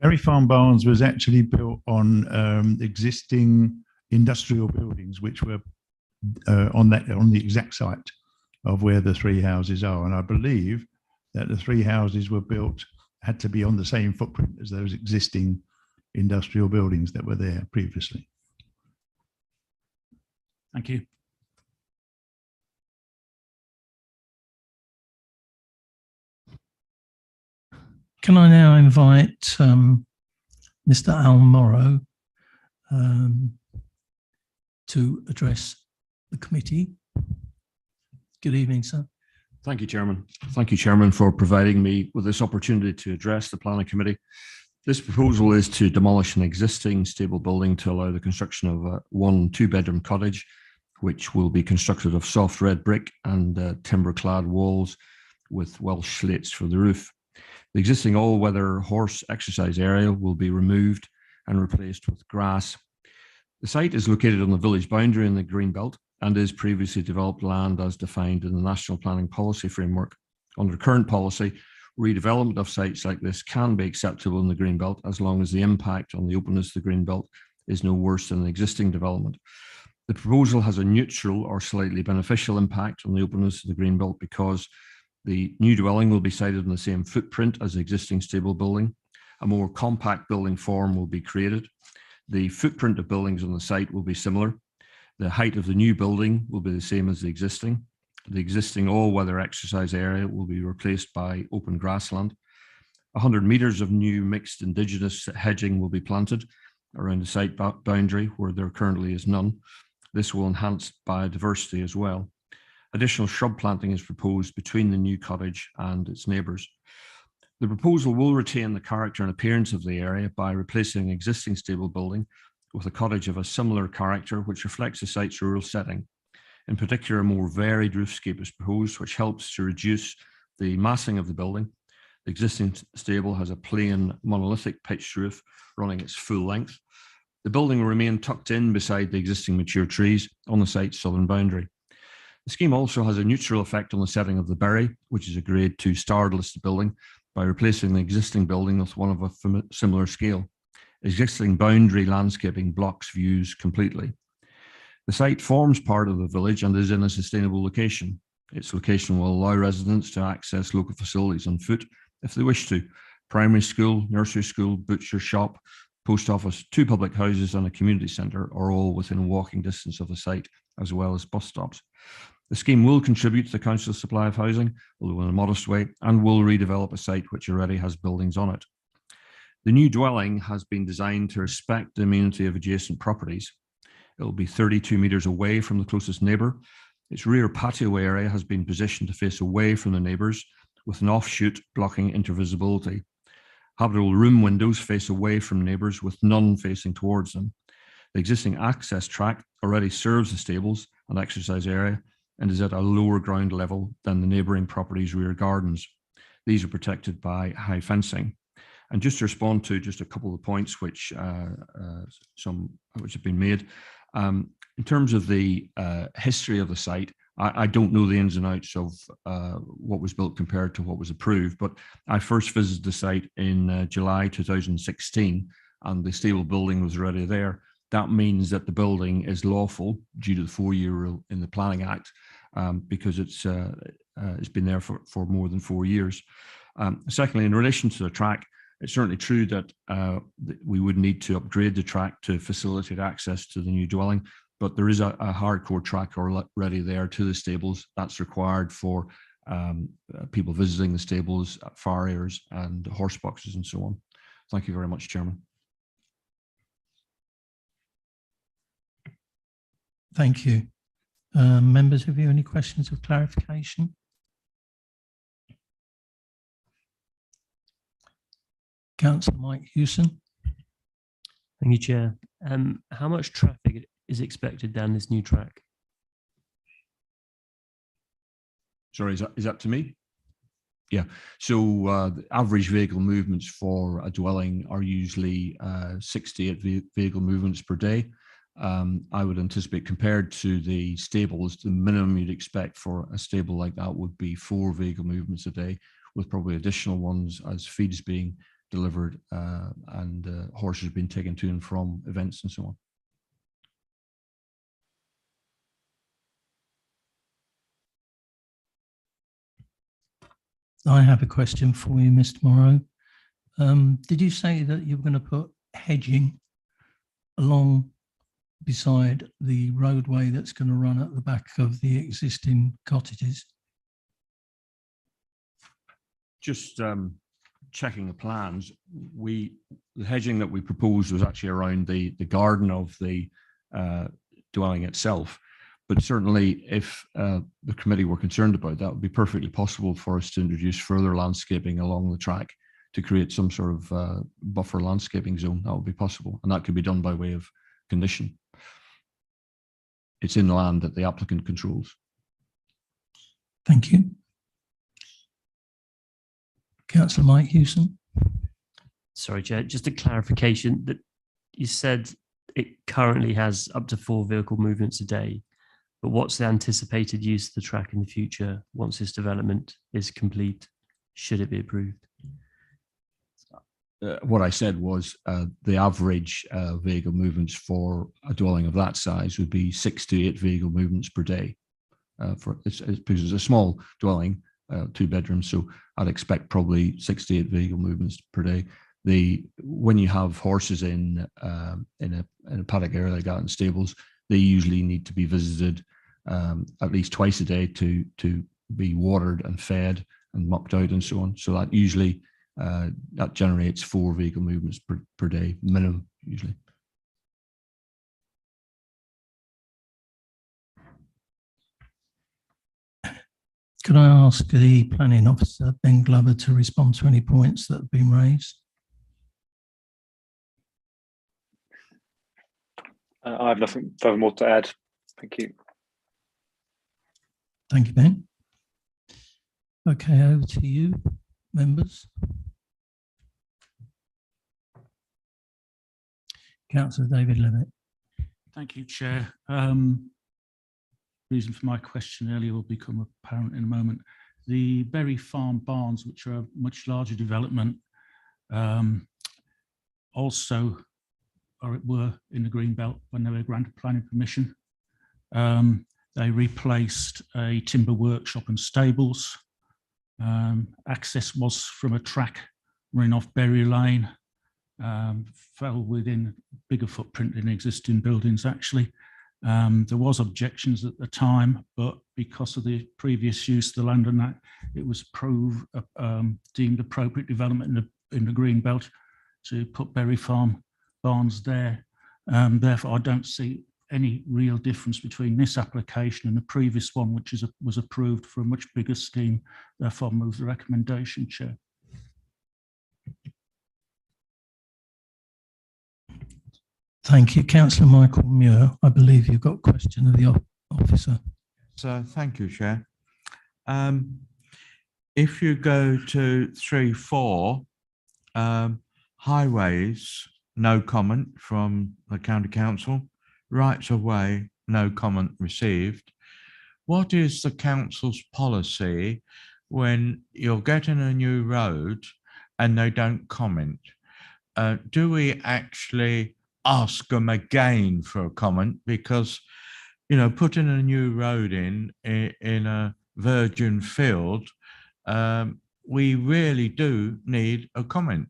Speaker 12: Berry Farm Barns was actually built on existing industrial buildings, which were on the exact site of where the 3 houses are. And I believe that the 3 houses were built, had to be on the same footprint as those existing industrial buildings that were there previously.
Speaker 9: Thank you.
Speaker 1: Can I now invite Mr. Al Morrow to address the committee? Good evening, sir.
Speaker 13: Thank you, Chairman. Thank you, Chairman, for providing me with this opportunity to address the Planning Committee. This proposal is to demolish an existing stable building to allow the construction of a 1 2-bedroom cottage, which will be constructed of soft red brick and timber-clad walls with Welsh slates for the roof. The existing all-weather horse exercise area will be removed and replaced with grass. The site is located on the village boundary in the Greenbelt and is previously developed land as defined in the National Planning Policy Framework. Under current policy, redevelopment of sites like this can be acceptable in the Greenbelt as long as the impact on the openness of the Greenbelt is no worse than the existing development. The proposal has a neutral or slightly beneficial impact on the openness of the Greenbelt because the new dwelling will be sited in the same footprint as the existing stable building. A more compact building form will be created. The footprint of buildings on the site will be similar. The height of the new building will be the same as the existing. The existing all-weather exercise area will be replaced by open grassland. 100 metres of new mixed Indigenous hedging will be planted around the site boundary where there currently is none. This will enhance biodiversity as well. Additional shrub planting is proposed between the new cottage and its neighbours. The proposal will retain the character and appearance of the area by replacing an existing stable building with a cottage of a similar character which reflects the site's rural setting. In particular, a more varied roofscape is proposed, which helps to reduce the massing of the building. The existing stable has a plain monolithic pitched roof running its full length. The building will remain tucked in beside the existing mature trees on the site's southern boundary. The scheme also has a neutral effect on the setting of the Berry, which is a Grade 2 starred listed building, by replacing the existing building with one of a similar scale. Existing boundary landscaping blocks views completely. The site forms part of the village and is in a sustainable location. Its location will allow residents to access local facilities on foot if they wish to. Primary school, nursery school, butcher shop, post office, 2 public houses and a community centre are all within walking distance of the site, as well as bus stops. The scheme will contribute to the council's supply of housing, although in a modest way, and will redevelop a site which already has buildings on it. The new dwelling has been designed to respect the amenity of adjacent properties. It will be 32 metres away from the closest neighbour. Its rear patio area has been positioned to face away from the neighbours, with an offshoot blocking intervisibility. Habitable room windows face away from neighbours, with none facing towards them. The existing access track already serves the stables and exercise area and is at a lower ground level than the neighbouring property's rear gardens. These are protected by high fencing. And just to respond to just a couple of points which have been made, in terms of the history of the site, I don't know the ins and outs of what was built compared to what was approved, but I first visited the site in July 2016, and the stable building was already there. That means that the building is lawful due to the 4-year rule in the Planning Act, because it's been there for more than 4 years. Secondly, in relation to the track, it's certainly true that we would need to upgrade the track to facilitate access to the new dwelling, but there is a hardcore track already there to the stables. That's required for people visiting the stables, farriers and horse boxes and so on. Thank you very much, Chairman.
Speaker 1: Thank you. Members, have you any questions of clarification? Councillor Mike Hewson.
Speaker 14: Thank you, Chair. How much traffic is expected down this new track?
Speaker 13: Sorry, is that to me? Yeah. So the average vehicle movements for a dwelling are usually 68 vehicle movements per day. I would anticipate, compared to the stables, the minimum you'd expect for a stable like that would be 4 vehicle movements a day, with probably additional ones as feeds being delivered and horses being taken to and from events and so on.
Speaker 1: I have a question for you, Mr. Morrow. Did you say that you were going to put hedging along beside the roadway that's going to run at the back of the existing cottages?
Speaker 13: Just checking the plans, the hedging that we proposed was actually around the garden of the dwelling itself. But certainly if the committee were concerned about that, it would be perfectly possible for us to introduce further landscaping along the track to create some sort of buffer landscaping zone. That would be possible, and that could be done by way of condition. It's in the land that the applicant controls.
Speaker 1: Thank you. Councillor Mike Hewson.
Speaker 14: Sorry, Chair, just a clarification that you said it currently has up to 4 vehicle movements a day, but what's the anticipated use of the track in the future once this development is complete, should it be approved?
Speaker 13: What I said was the average vehicle movements for a dwelling of that size would be 6 to 8 vehicle movements per day. Because it's a small dwelling, 2 bedrooms, so I'd expect probably 6 to 8 vehicle movements per day. When you have horses in a paddock area like that in stables, they usually need to be visited at least twice a day to be watered and fed and mucked out and so on. So that usually that generates 4 vehicle movements per day minimum usually.
Speaker 1: Could I ask the planning officer, Ben Glover, to respond to any points that have been raised?
Speaker 3: I have nothing further more to add. Thank you.
Speaker 1: Thank you, Ben. Okay, over to you, members. Councillor David Levett.
Speaker 9: Thank you, Chair. Reason for my question earlier will become apparent in a moment. The Berry Farm barns, which are a much larger development, also were in the green belt when they were granted planning permission. They replaced a timber workshop and stables. Access was from a track running off Berry Lane, fell within bigger footprint in existing buildings actually. There was objections at the time, but because of the previous use of the land and that, it was deemed appropriate development in the green belt to put Berry Farm barns there. Therefore, I don't see any real difference between this application and the previous one, which was approved for a much bigger scheme. Therefore, move the recommendation, Chair.
Speaker 1: Thank you. Councillor Michael Muir, I believe you've got a question of the officer.
Speaker 7: Thank you, Chair. If you go to 3.4, highways, no comment from the County Council. Rights of way, no comment received. What is the council's policy when you're getting a new road and they don't comment? Do we actually ask them again for a comment? Because, you know, putting a new road in a virgin field, we really do need a comment.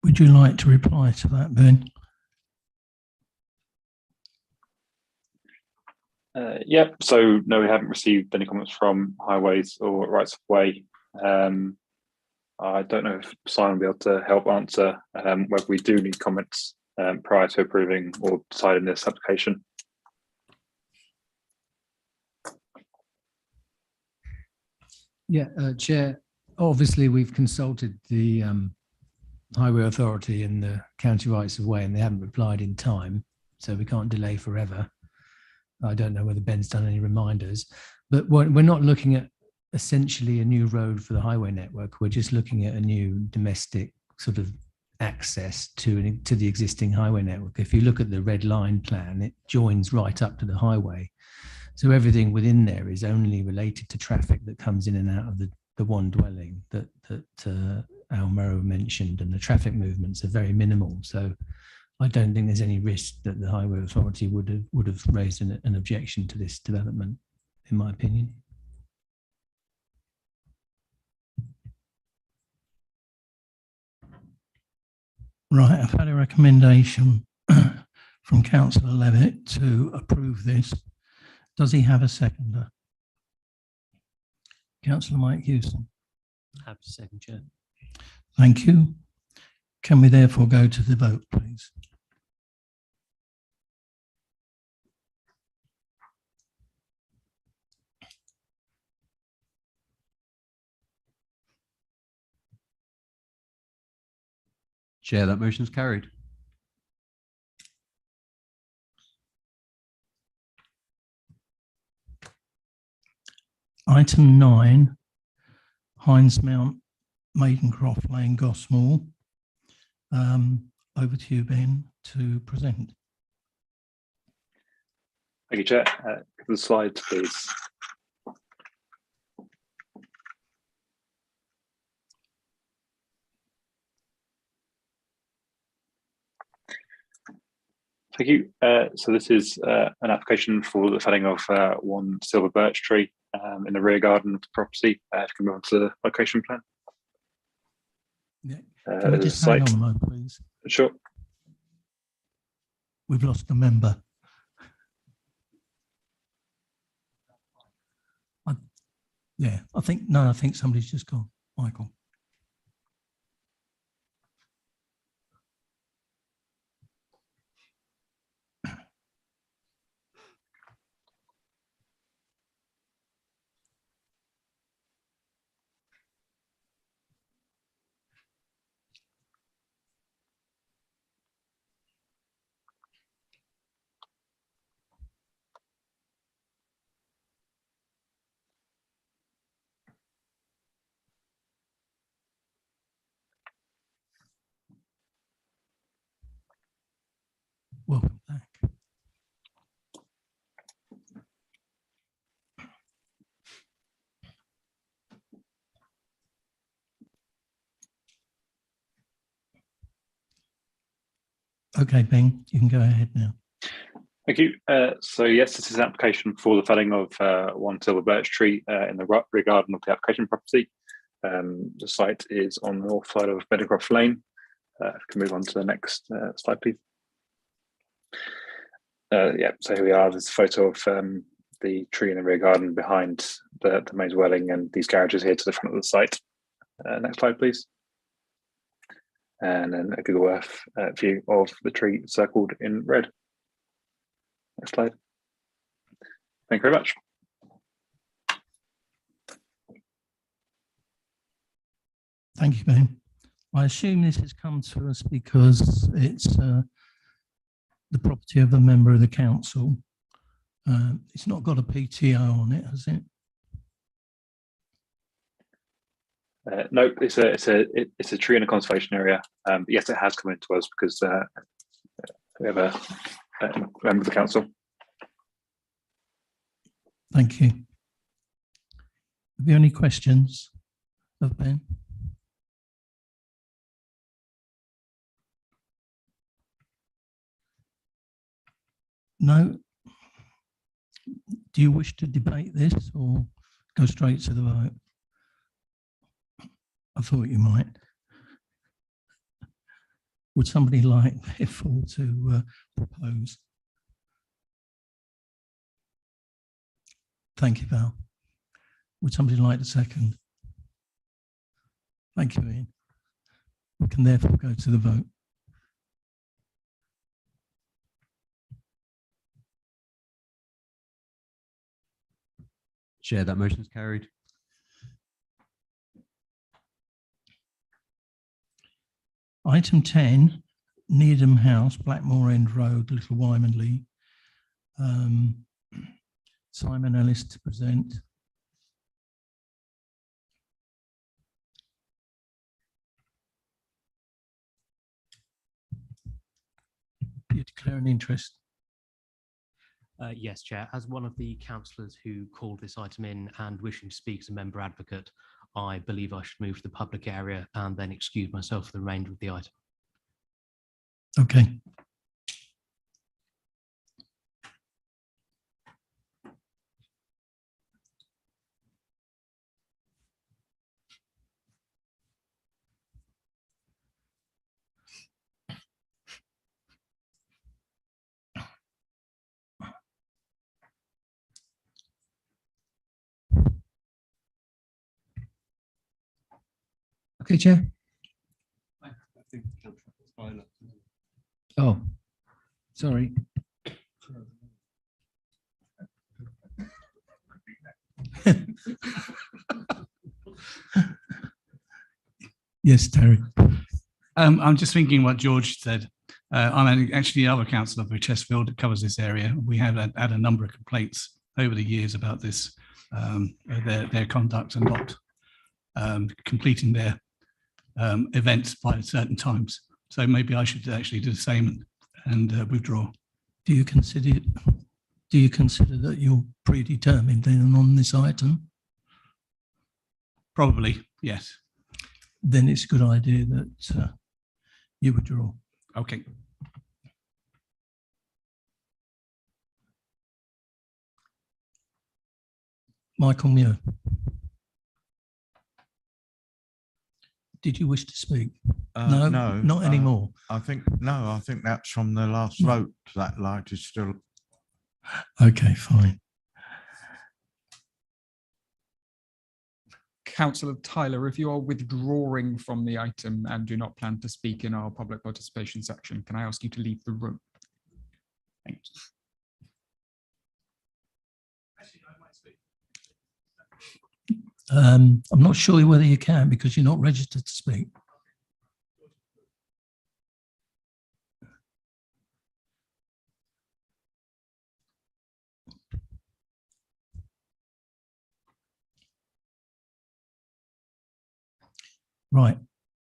Speaker 1: Would you like to reply to that, Ben?
Speaker 3: Yep. So no, we haven't received any comments from highways or rights of way. I don't know if Simon will be able to help answer whether we do need comments prior to approving or deciding this application.
Speaker 15: Yeah, Chair. Obviously, we've consulted the Highway Authority and the County Rights of Way, and they haven't replied in time, so we can't delay forever. I don't know whether Ben's done any reminders, but we're not looking at essentially a new road for the highway network. We're just looking at a new domestic sort of access to the existing highway network. If you look at the red line plan, it joins right up to the highway. So everything within there is only related to traffic that comes in and out of the one dwelling that Almero mentioned, and the traffic movements are very minimal. So I don't think there's any risk that the Highway Authority would have raised an objection to this development, in my opinion.
Speaker 1: Right, I've had a recommendation from Councillor Levett to approve this. Does he have a seconder? Councillor Mike Hewson.
Speaker 14: Happy to second, Chair.
Speaker 1: Thank you. Can we therefore go to the vote, please?
Speaker 2: Chair, that motion is carried.
Speaker 1: Item 9, Hines Mount, Maidencroft Lane, Gosmore. Over to you, Ben, to present.
Speaker 3: Thank you, Chair. The slides, please. Thank you. So this is an application for the felling of one silver birch tree in the rear garden of the property. If you can move on to the location plan.
Speaker 1: Yeah. Can we just hang on, though, please?
Speaker 3: Sure.
Speaker 1: We've lost a member. I think somebody's just gone. Michael. Welcome back. Okay, Ben, you can go ahead now.
Speaker 3: Thank you. So yes, this is an application for the felling of one silver birch tree in the rear garden of the application property. The site is on the north side of Maidencroft Lane. If we can move on to the next slide, please. Yeah, so here we are. There's a photo of the tree in the rear garden behind the main dwelling, and these garages here to the front of the site. Next slide, please. And then a Google Earth view of the tree circled in red. Next slide. Thank you very much.
Speaker 1: Thank you, Ben. I assume this has come to us because it's the property of a member of the council. It's not got a PTO on it, has it?
Speaker 3: No, it's a tree in a conservation area. But yes, it has come into us because we have a member of the council.
Speaker 1: Thank you. Have you any questions of Ben? No? Do you wish to debate this or go straight to the vote? I thought you might. Would somebody like, therefore, to propose? Thank you, Val. Would somebody like to second? Thank you, Ian. We can therefore go to the vote.
Speaker 2: Chair, that motion is carried.
Speaker 1: Item 10, Needham House, Blackmore End Road, Little Wymanley. Simon Ellis to present. You declare an interest.
Speaker 16: Yes, Chair. As one of the councillors who called this item in and wishing to speak as a member advocate, I believe I should move to the public area and then excuse myself for the remainder of the item.
Speaker 1: Okay.
Speaker 15: Okay, Chair. Oh, sorry.
Speaker 1: Yes, Terry.
Speaker 17: I'm just thinking what George said. I'm actually the other councillor for Chesterfield that covers this area. We have had a number of complaints over the years about this, their conduct and not completing their events by certain times. So maybe I should actually do the same and withdraw.
Speaker 1: Do you consider that you're predetermined then on this item?
Speaker 17: Probably, yes.
Speaker 1: Then it's a good idea that you withdraw.
Speaker 17: Okay.
Speaker 1: Michael Muir. Did you wish to speak? No, not anymore.
Speaker 7: I think that's from the last vote. That light is still.
Speaker 1: Okay, fine.
Speaker 18: Councillor Tyler, if you are withdrawing from the item and do not plan to speak in our public participation section, can I ask you to leave the room? Thank you.
Speaker 1: I'm not sure whether you can because you're not registered to speak. Right.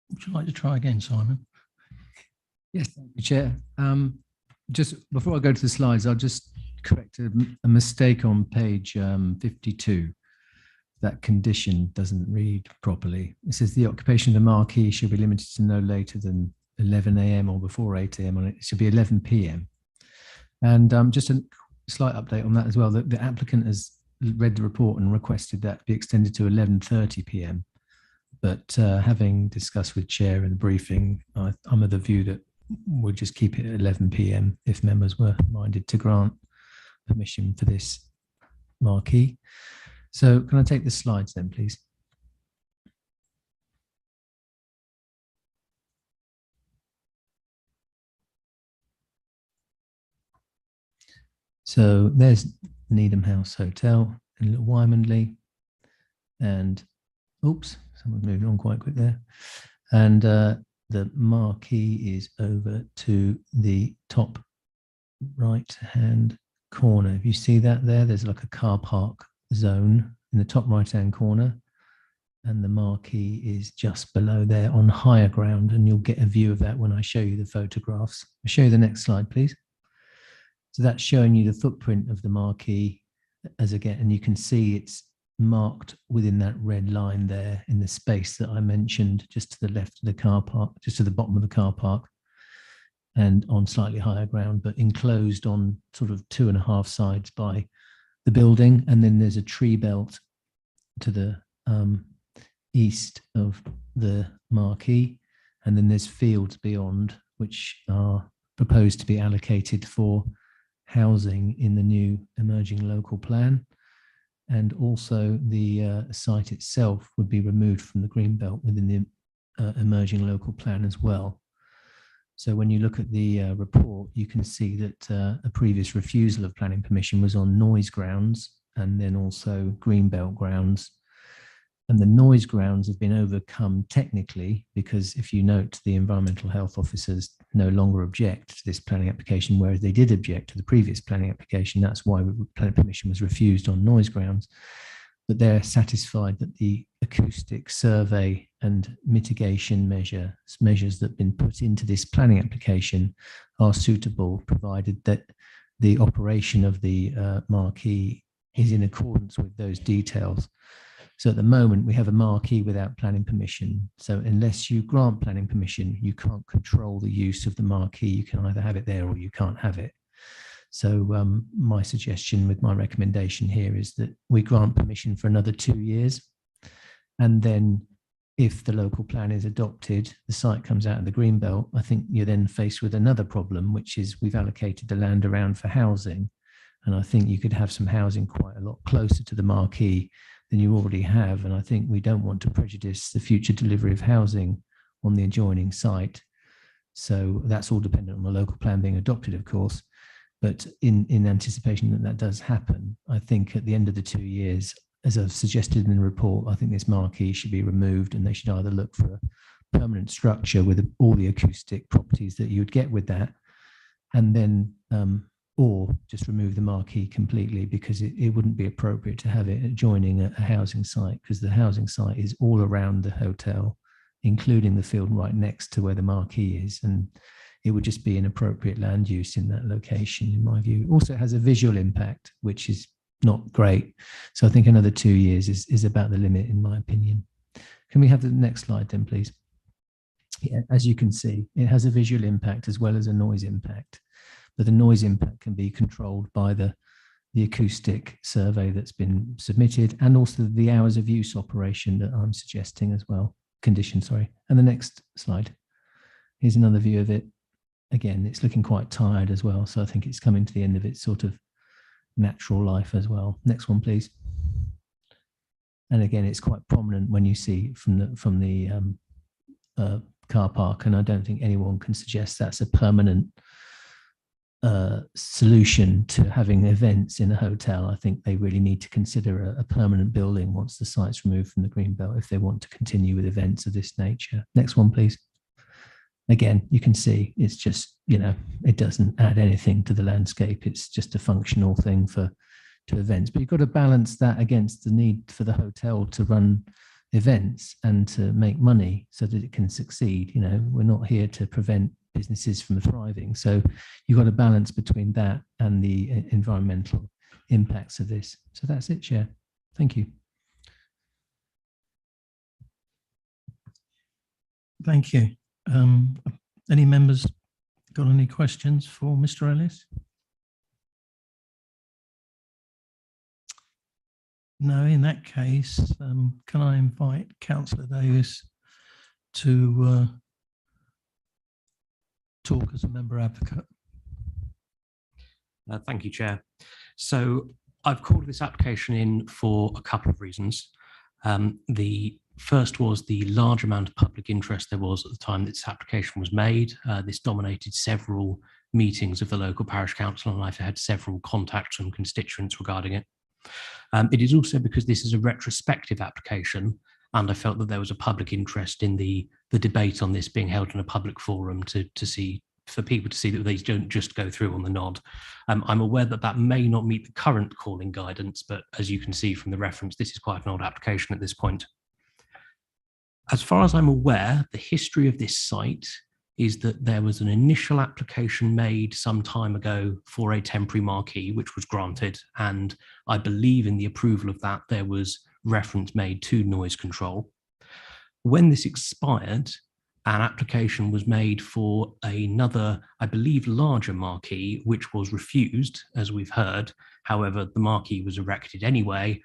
Speaker 1: Would you like to try again, Simon?
Speaker 15: Yes, thank you, Chair. Just before I go to the slides, I'll just correct a mistake on page 52. That condition doesn't read properly. It says the occupation of the marquee should be limited to no later than 11 a.m. or before 8 a.m. It should be 11 p.m. And just a slight update on that as well. The applicant has read the report and requested that be extended to 11:30 p.m. But having discussed with Chair in the briefing, I'm of the view that we'll just keep it at 11 p.m. if members were minded to grant permission for this marquee. So can I take the slides then, please? So there's Needham House Hotel in Little Wymanley. And oops, someone's moving on quite quick there. And the marquee is over to the top right-hand corner. If you see that there, there's like a car park zone in the top right-hand corner. And the marquee is just below there on higher ground. And you'll get a view of that when I show you the photographs. I'll show you the next slide, please. So that's showing you the footprint of the marquee as again, and you can see it's marked within that red line there in the space that I mentioned, just to the left of the car park, just to the bottom of the car park, and on slightly higher ground, but enclosed on sort of 2.5 sides by the building. And then there's a tree belt to the east of the marquee. And then there's fields beyond, which are proposed to be allocated for housing in the new emerging local plan. And also the site itself would be removed from the green belt within the emerging local plan as well. So when you look at the report, you can see that a previous refusal of planning permission was on noise grounds and then also green belt grounds. And the noise grounds have been overcome technically because if you note, the environmental health officers no longer object to this planning application, whereas they did object to the previous planning application. That's why planning permission was refused on noise grounds. But they're satisfied that the acoustic survey and mitigation measures that have been put into this planning application are suitable, provided that the operation of the marquee is in accordance with those details. So at the moment, we have a marquee without planning permission. So unless you grant planning permission, you can't control the use of the marquee. You can either have it there or you can't have it. So my suggestion with my recommendation here is that we grant permission for another 2 years. And then if the local plan is adopted, the site comes out of the green belt, I think you're then faced with another problem, which is we've allocated the land around for housing. And I think you could have some housing quite a lot closer to the marquee than you already have. And I think we don't want to prejudice the future delivery of housing on the adjoining site. So that's all dependent on the local plan being adopted, of course. But in anticipation that that does happen, I think at the end of the 2 years, as I've suggested in the report, I think this marquee should be removed and they should either look for a permanent structure with all the acoustic properties that you would get with that, and then or just remove the marquee completely, because it wouldn't be appropriate to have it adjoining a housing site, because the housing site is all around the hotel, including the field right next to where the marquee is. And it would just be inappropriate land use in that location, in my view. Also, it has a visual impact, which is not great. So I think another 2 years is about the limit, in my opinion. Can we have the next slide then, please? Yeah, as you can see, it has a visual impact as well as a noise impact. But the noise impact can be controlled by the acoustic survey that's been submitted, and also the hours of use operation that I'm suggesting as well. Condition, sorry. And the next slide. Here's another view of it. Again, it's looking quite tired as well. So I think it's coming to the end of its sort of natural life as well. Next one, please. And again, it's quite prominent when you see from the car park. And I don't think anyone can suggest that's a permanent solution to having events in a hotel. I think they really need to consider a permanent building once the site's removed from the green belt if they want to continue with events of this nature. Next one, please. Again, you can see it's just, it doesn't add anything to the landscape. It's just a functional thing to events. But you've got to balance that against the need for the hotel to run events and to make money so that it can succeed. We're not here to prevent businesses from thriving. So you've got a balance between that and the environmental impacts of this. So that's it, Chair. Thank you.
Speaker 1: Thank you. Any members got any questions for Mr. Ellis? No, in that case, can I invite Councillor Davis to talk as a member advocate?
Speaker 16: Thank you, Chair. So I've called this application in for a couple of reasons. The first was the large amount of public interest there was at the time this application was made. This dominated several meetings of the local parish council, and I've had several contacts from constituents regarding it. It is also because this is a retrospective application, And I felt that there was a public interest in the debate on this being held in a public forum for people to see that these don't just go through on the nod. I'm aware that that may not meet the current calling guidance, but as you can see from the reference, this is quite an old application at this point. As far as I'm aware, the history of this site is that there was an initial application made some time ago for a temporary marquee, which was granted. And I believe in the approval of that, there was reference made to noise control. When this expired, an application was made for another, I believe, larger marquee, which was refused, as we've heard. However, the marquee was erected anyway,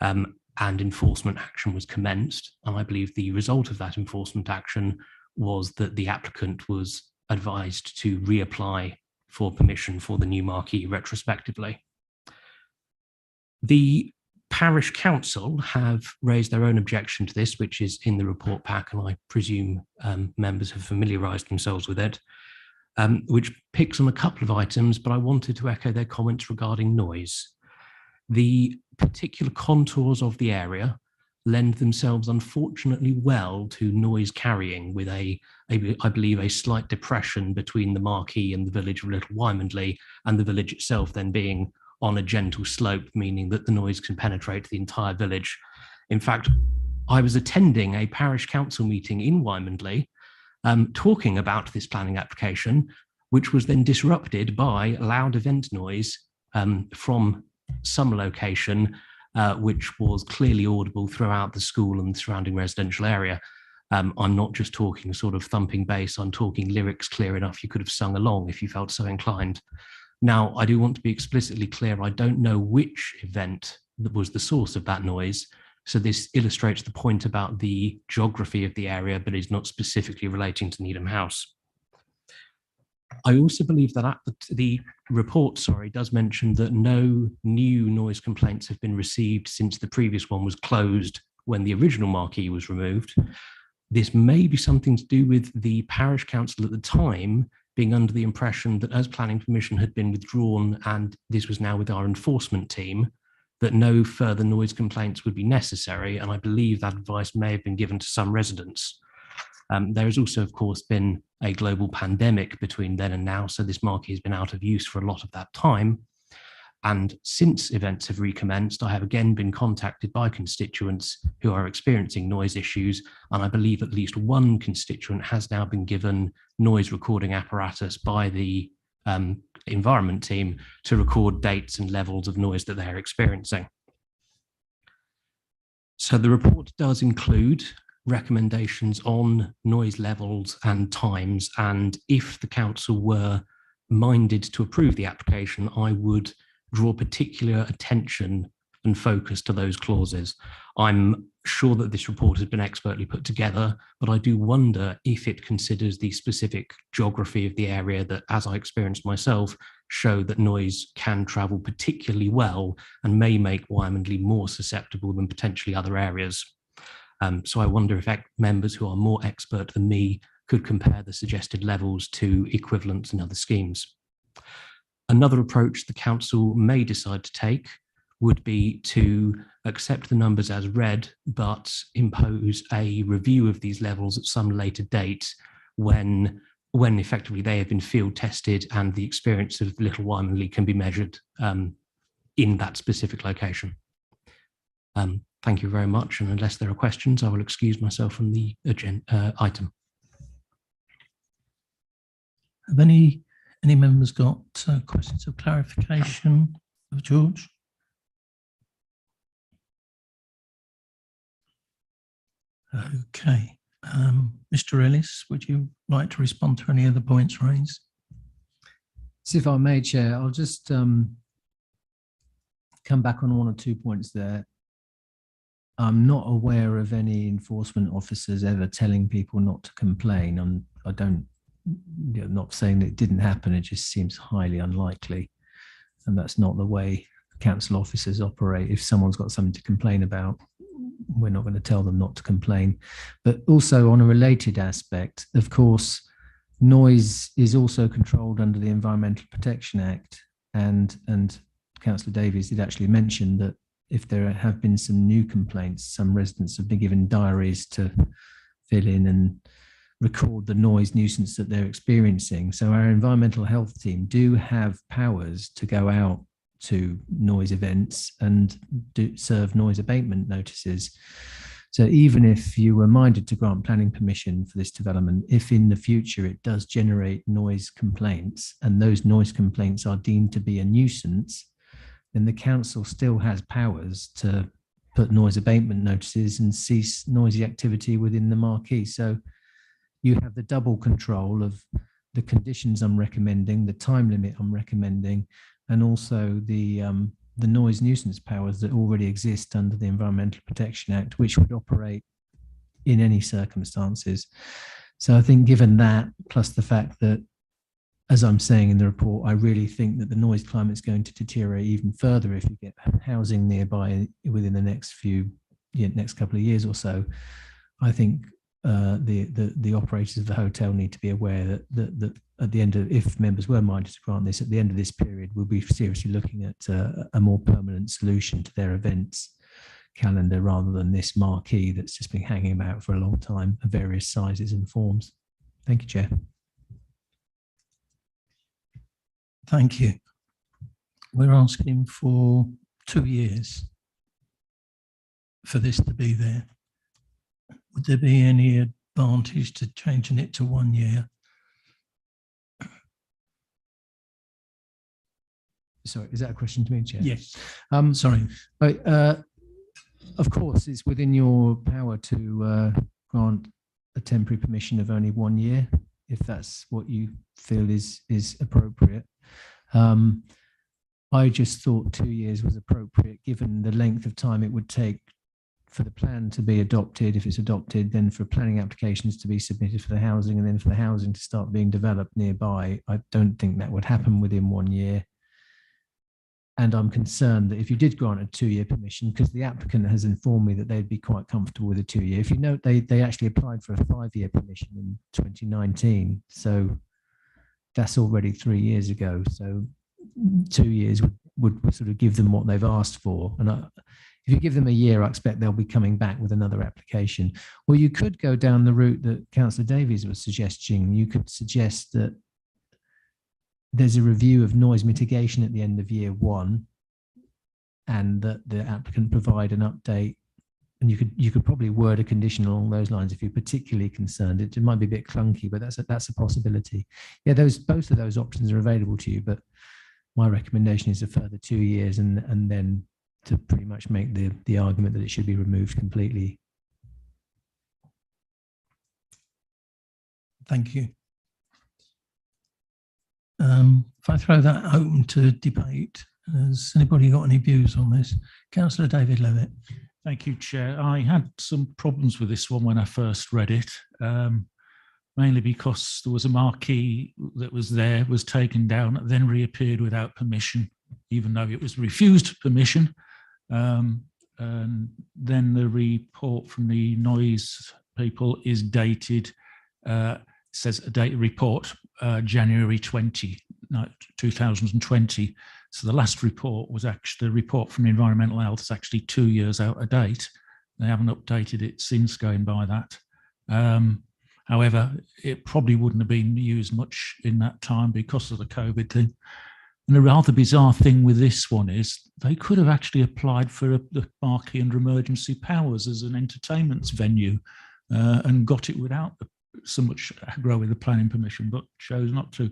Speaker 16: and enforcement action was commenced. And I believe the result of that enforcement action was that the applicant was advised to reapply for permission for the new marquee retrospectively. The parish council have raised their own objection to this, which is in the report pack, and I presume members have familiarised themselves with it, which picks on a couple of items, but I wanted to echo their comments regarding noise. The particular contours of the area lend themselves unfortunately well to noise carrying, with I believe, a slight depression between the marquee and the village of Little Wymondley, and the village itself then being on a gentle slope, meaning that the noise can penetrate the entire village. In fact, I was attending a parish council meeting in Wymondley talking about this planning application, which was then disrupted by loud event noise from some location, which was clearly audible throughout the school and the surrounding residential area. I'm not just talking sort of thumping bass, I'm talking lyrics clear enough you could have sung along if you felt so inclined. Now, I do want to be explicitly clear, I don't know which event that was the source of that noise. So this illustrates the point about the geography of the area, but is not specifically relating to Needham House. I also believe that the report, does mention that no new noise complaints have been received since the previous one was closed when the original marquee was removed. This may be something to do with the parish council at the time being under the impression that as planning permission had been withdrawn and this was now with our enforcement team, that no further noise complaints would be necessary. And I believe that advice may have been given to some residents. There has also, of course, been a global pandemic between then and now, so this marquee has been out of use for a lot of that time. And since events have recommenced, I have again been contacted by constituents who are experiencing noise issues, and I believe at least one constituent has now been given noise recording apparatus by the environment team to record dates and levels of noise that they're experiencing. So the report does include recommendations on noise levels and times, and if the council were minded to approve the application, I would draw particular attention and focus to those clauses. I'm sure that this report has been expertly put together, but I do wonder if it considers the specific geography of the area that, as I experienced myself, show that noise can travel particularly well and may make Wymondley more susceptible than potentially other areas. So I wonder if members who are more expert than me could compare the suggested levels to equivalents in other schemes. Another approach the council may decide to take would be to accept the numbers as read, but impose a review of these levels at some later date when effectively they have been field tested and the experience of Little Wymondley can be measured in that specific location. Thank you very much, and unless there are questions, I will excuse myself from the item.
Speaker 1: Have any members got questions of clarification of George? Okay. Mr. Ellis, would you like to respond to any of the points raised?
Speaker 15: So if I may, Chair, I'll just come back on one or 2 points there. I'm not aware of any enforcement officers ever telling people not to complain. I don't, not saying that it didn't happen, it just seems highly unlikely. And that's not the way council officers operate. If someone's got something to complain about, we're not going to tell them not to complain. But also on a related aspect, of course, noise is also controlled under the Environmental Protection Act. And Councillor Davies did actually mention that if there have been some new complaints, some residents have been given diaries to fill in and record the noise nuisance that they're experiencing. So our environmental health team do have powers to go out to noise events and serve noise abatement notices. So even if you were minded to grant planning permission for this development, if in the future it does generate noise complaints and those noise complaints are deemed to be a nuisance, then the council still has powers to put noise abatement notices and cease noisy activity within the marquee. So you have the double control of the conditions I'm recommending, the time limit I'm recommending, and also the noise nuisance powers that already exist under the Environmental Protection Act, which would operate in any circumstances. So I think given that, plus the fact that, as I'm saying in the report, I really think that the noise climate is going to deteriorate even further if you get housing nearby within the next couple of years or so. I think the operators of the hotel need to be aware that at the end of, if members were minded to grant this, at the end of this period, we'll be seriously looking at a more permanent solution to their events calendar rather than this marquee that's just been hanging about for a long time of various sizes and forms. Thank you, Chair.
Speaker 1: Thank you. We're asking for 2 years for this to be there. Would there be any advantage to changing it to 1 year?
Speaker 15: Sorry, is that a question to me, Chair?
Speaker 1: Yes. Sorry.
Speaker 15: Of course, it's within your power to grant a temporary permission of only 1 year, if that's what you feel is appropriate. I just thought 2 years was appropriate, given the length of time it would take for the plan to be adopted. If it's adopted, then for planning applications to be submitted for the housing, and then for the housing to start being developed nearby. I don't think that would happen within 1 year. And I'm concerned that if you did grant a 2-year permission, because the applicant has informed me that they'd be quite comfortable with a 2-year. If you note, they actually applied for a 5-year permission in 2019. So that's already 3 years ago. So 2 years would sort of give them what they've asked for. And if you give them a year, I expect they'll be coming back with another application. Or you could go down the route that Councillor Davies was suggesting. You could suggest that there's a review of noise mitigation at the end of year 1, and that the applicant provide an update. And you could probably word a condition along those lines if you're particularly concerned. It might be a bit clunky, but that's a possibility. Yeah, both of those options are available to you, but my recommendation is a further 2 years, and then to pretty much make the argument that it should be removed completely.
Speaker 1: Thank you. If I throw that open to debate, has anybody got any views on this? Councillor David Levett.
Speaker 9: Thank you, Chair. I had some problems with this one when I first read it, mainly because there was a marquee that was taken down, then reappeared without permission, even though it was refused permission. And then the report from the noise people is dated, says a date report, January 2020. So the last report was actually, the report from Environmental Health is actually 2 years out of date. They haven't updated it since going by that. However, it probably wouldn't have been used much in that time because of the COVID thing. And the rather bizarre thing with this one is they could have actually applied for the marquee under emergency powers as an entertainment venue and got it without so much aggro with the planning permission, but chose not to.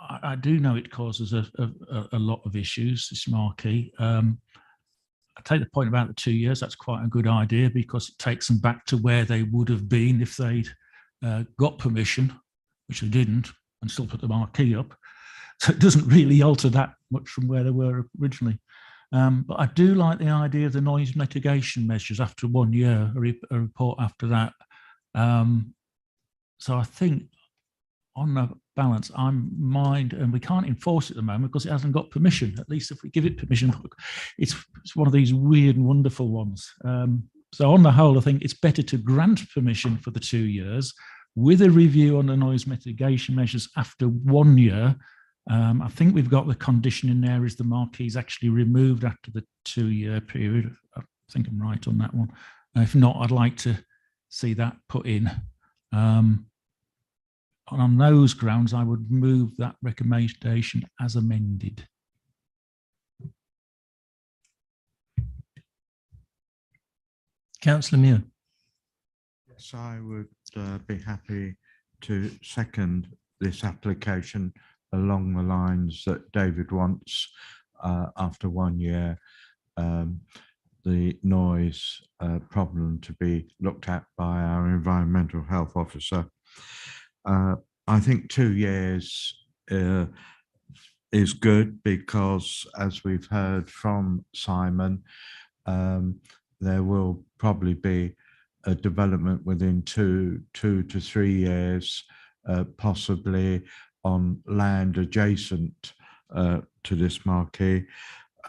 Speaker 9: I do know it causes a lot of issues, this marquee. I take the point about the 2 years. That's quite a good idea because it takes them back to where they would have been if they'd got permission, which they didn't, and still put the marquee up. So it doesn't really alter that much from where they were originally. But I do like the idea of the noise mitigation measures after 1 year, a report after that. So I think on the balance, and we can't enforce it at the moment because it hasn't got permission. At least if we give it permission, it's one of these weird and wonderful ones. So on the whole, I think it's better to grant permission for the 2 years with a review on the noise mitigation measures after 1 year, I think we've got the condition in there is the marquee is actually removed after the 2-year period. I think I'm right on that one. If not, I'd like to see that put in. On those grounds, I would move that recommendation as amended.
Speaker 1: Councillor Muir.
Speaker 7: Yes, I would be happy to second this application along the lines that David wants. After 1 year, the noise problem to be looked at by our environmental health officer. I think 2 years is good because, as we've heard from Simon, there will probably be a development within two to 3 years, possibly on land adjacent to this marquee.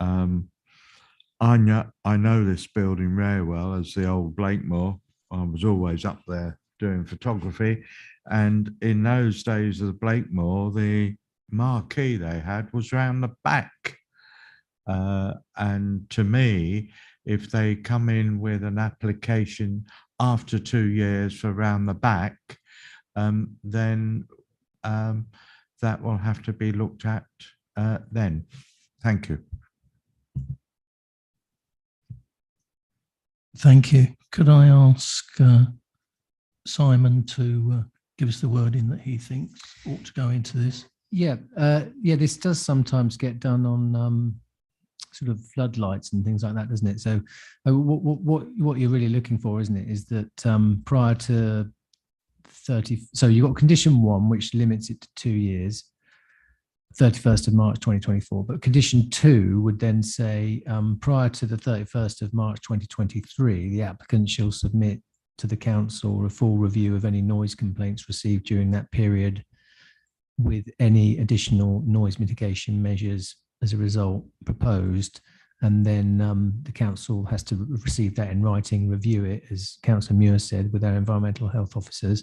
Speaker 7: I know this building very well as the old Blakemore. I was always up there doing photography, and in those days of the Blakemore, the marquee they had was round the back. And to me, if they come in with an application after 2 years for round the back, then that will have to be looked at then. Thank you.
Speaker 1: Thank you. Could I ask Simon to give us the wording that he thinks ought to go into this?
Speaker 15: Yeah, this does sometimes get done on sort of floodlights and things like that, doesn't it? So what you're really looking for, isn't it, is that prior to 30, so you've got condition 1, which limits it to 2 years, 31st of March 2024, but condition 2 would then say prior to the 31st of March 2023, the applicant shall submit to the council a full review of any noise complaints received during that period, with any additional noise mitigation measures as a result proposed, and then the council has to receive that in writing, review it, as Councillor Muir said, with our environmental health officers,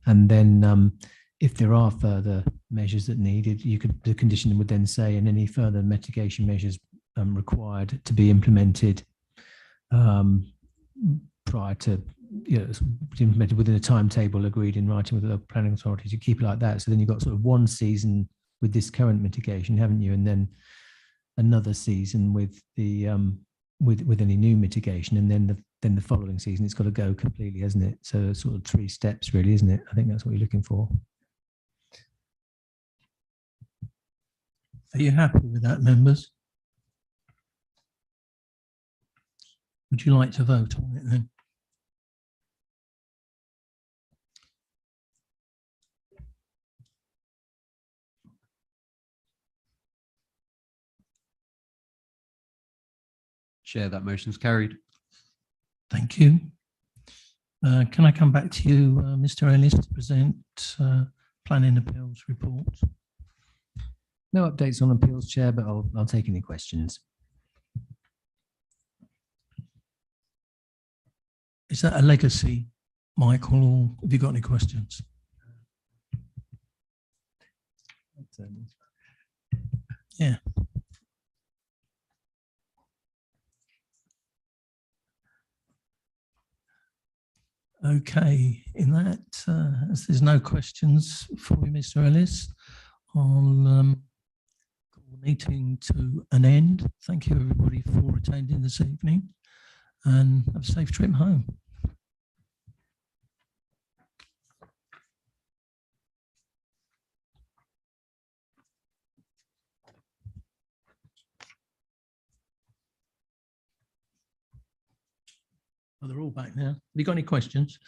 Speaker 15: and then if there are further measures that needed, the condition would then say, and any further mitigation measures required to be implemented prior to, implemented within a timetable agreed in writing with the local planning authority, to keep it like that. So then you've got sort of 1 season with this current mitigation, haven't you? And then another season with the with any new mitigation, and then the following season it's got to go completely, hasn't it? So sort of 3 steps, really, isn't it? I think that's what you're looking for.
Speaker 1: Are you happy with that, members? Would you like to vote on it then?
Speaker 2: Chair, that motion's carried.
Speaker 1: Thank you. Can I come back to you, Mr. Ellis, to present planning appeals report?
Speaker 15: No updates on appeals, Chair, but I'll take any questions.
Speaker 1: Is that a legacy, Michael, or have you got any questions? Yeah. Okay, in that, as there's no questions for you, Mr. Ellis, I'll call the meeting to an end. Thank you, everybody, for attending this evening, and have a safe trip home. Oh, they're all back now. Have you got any questions?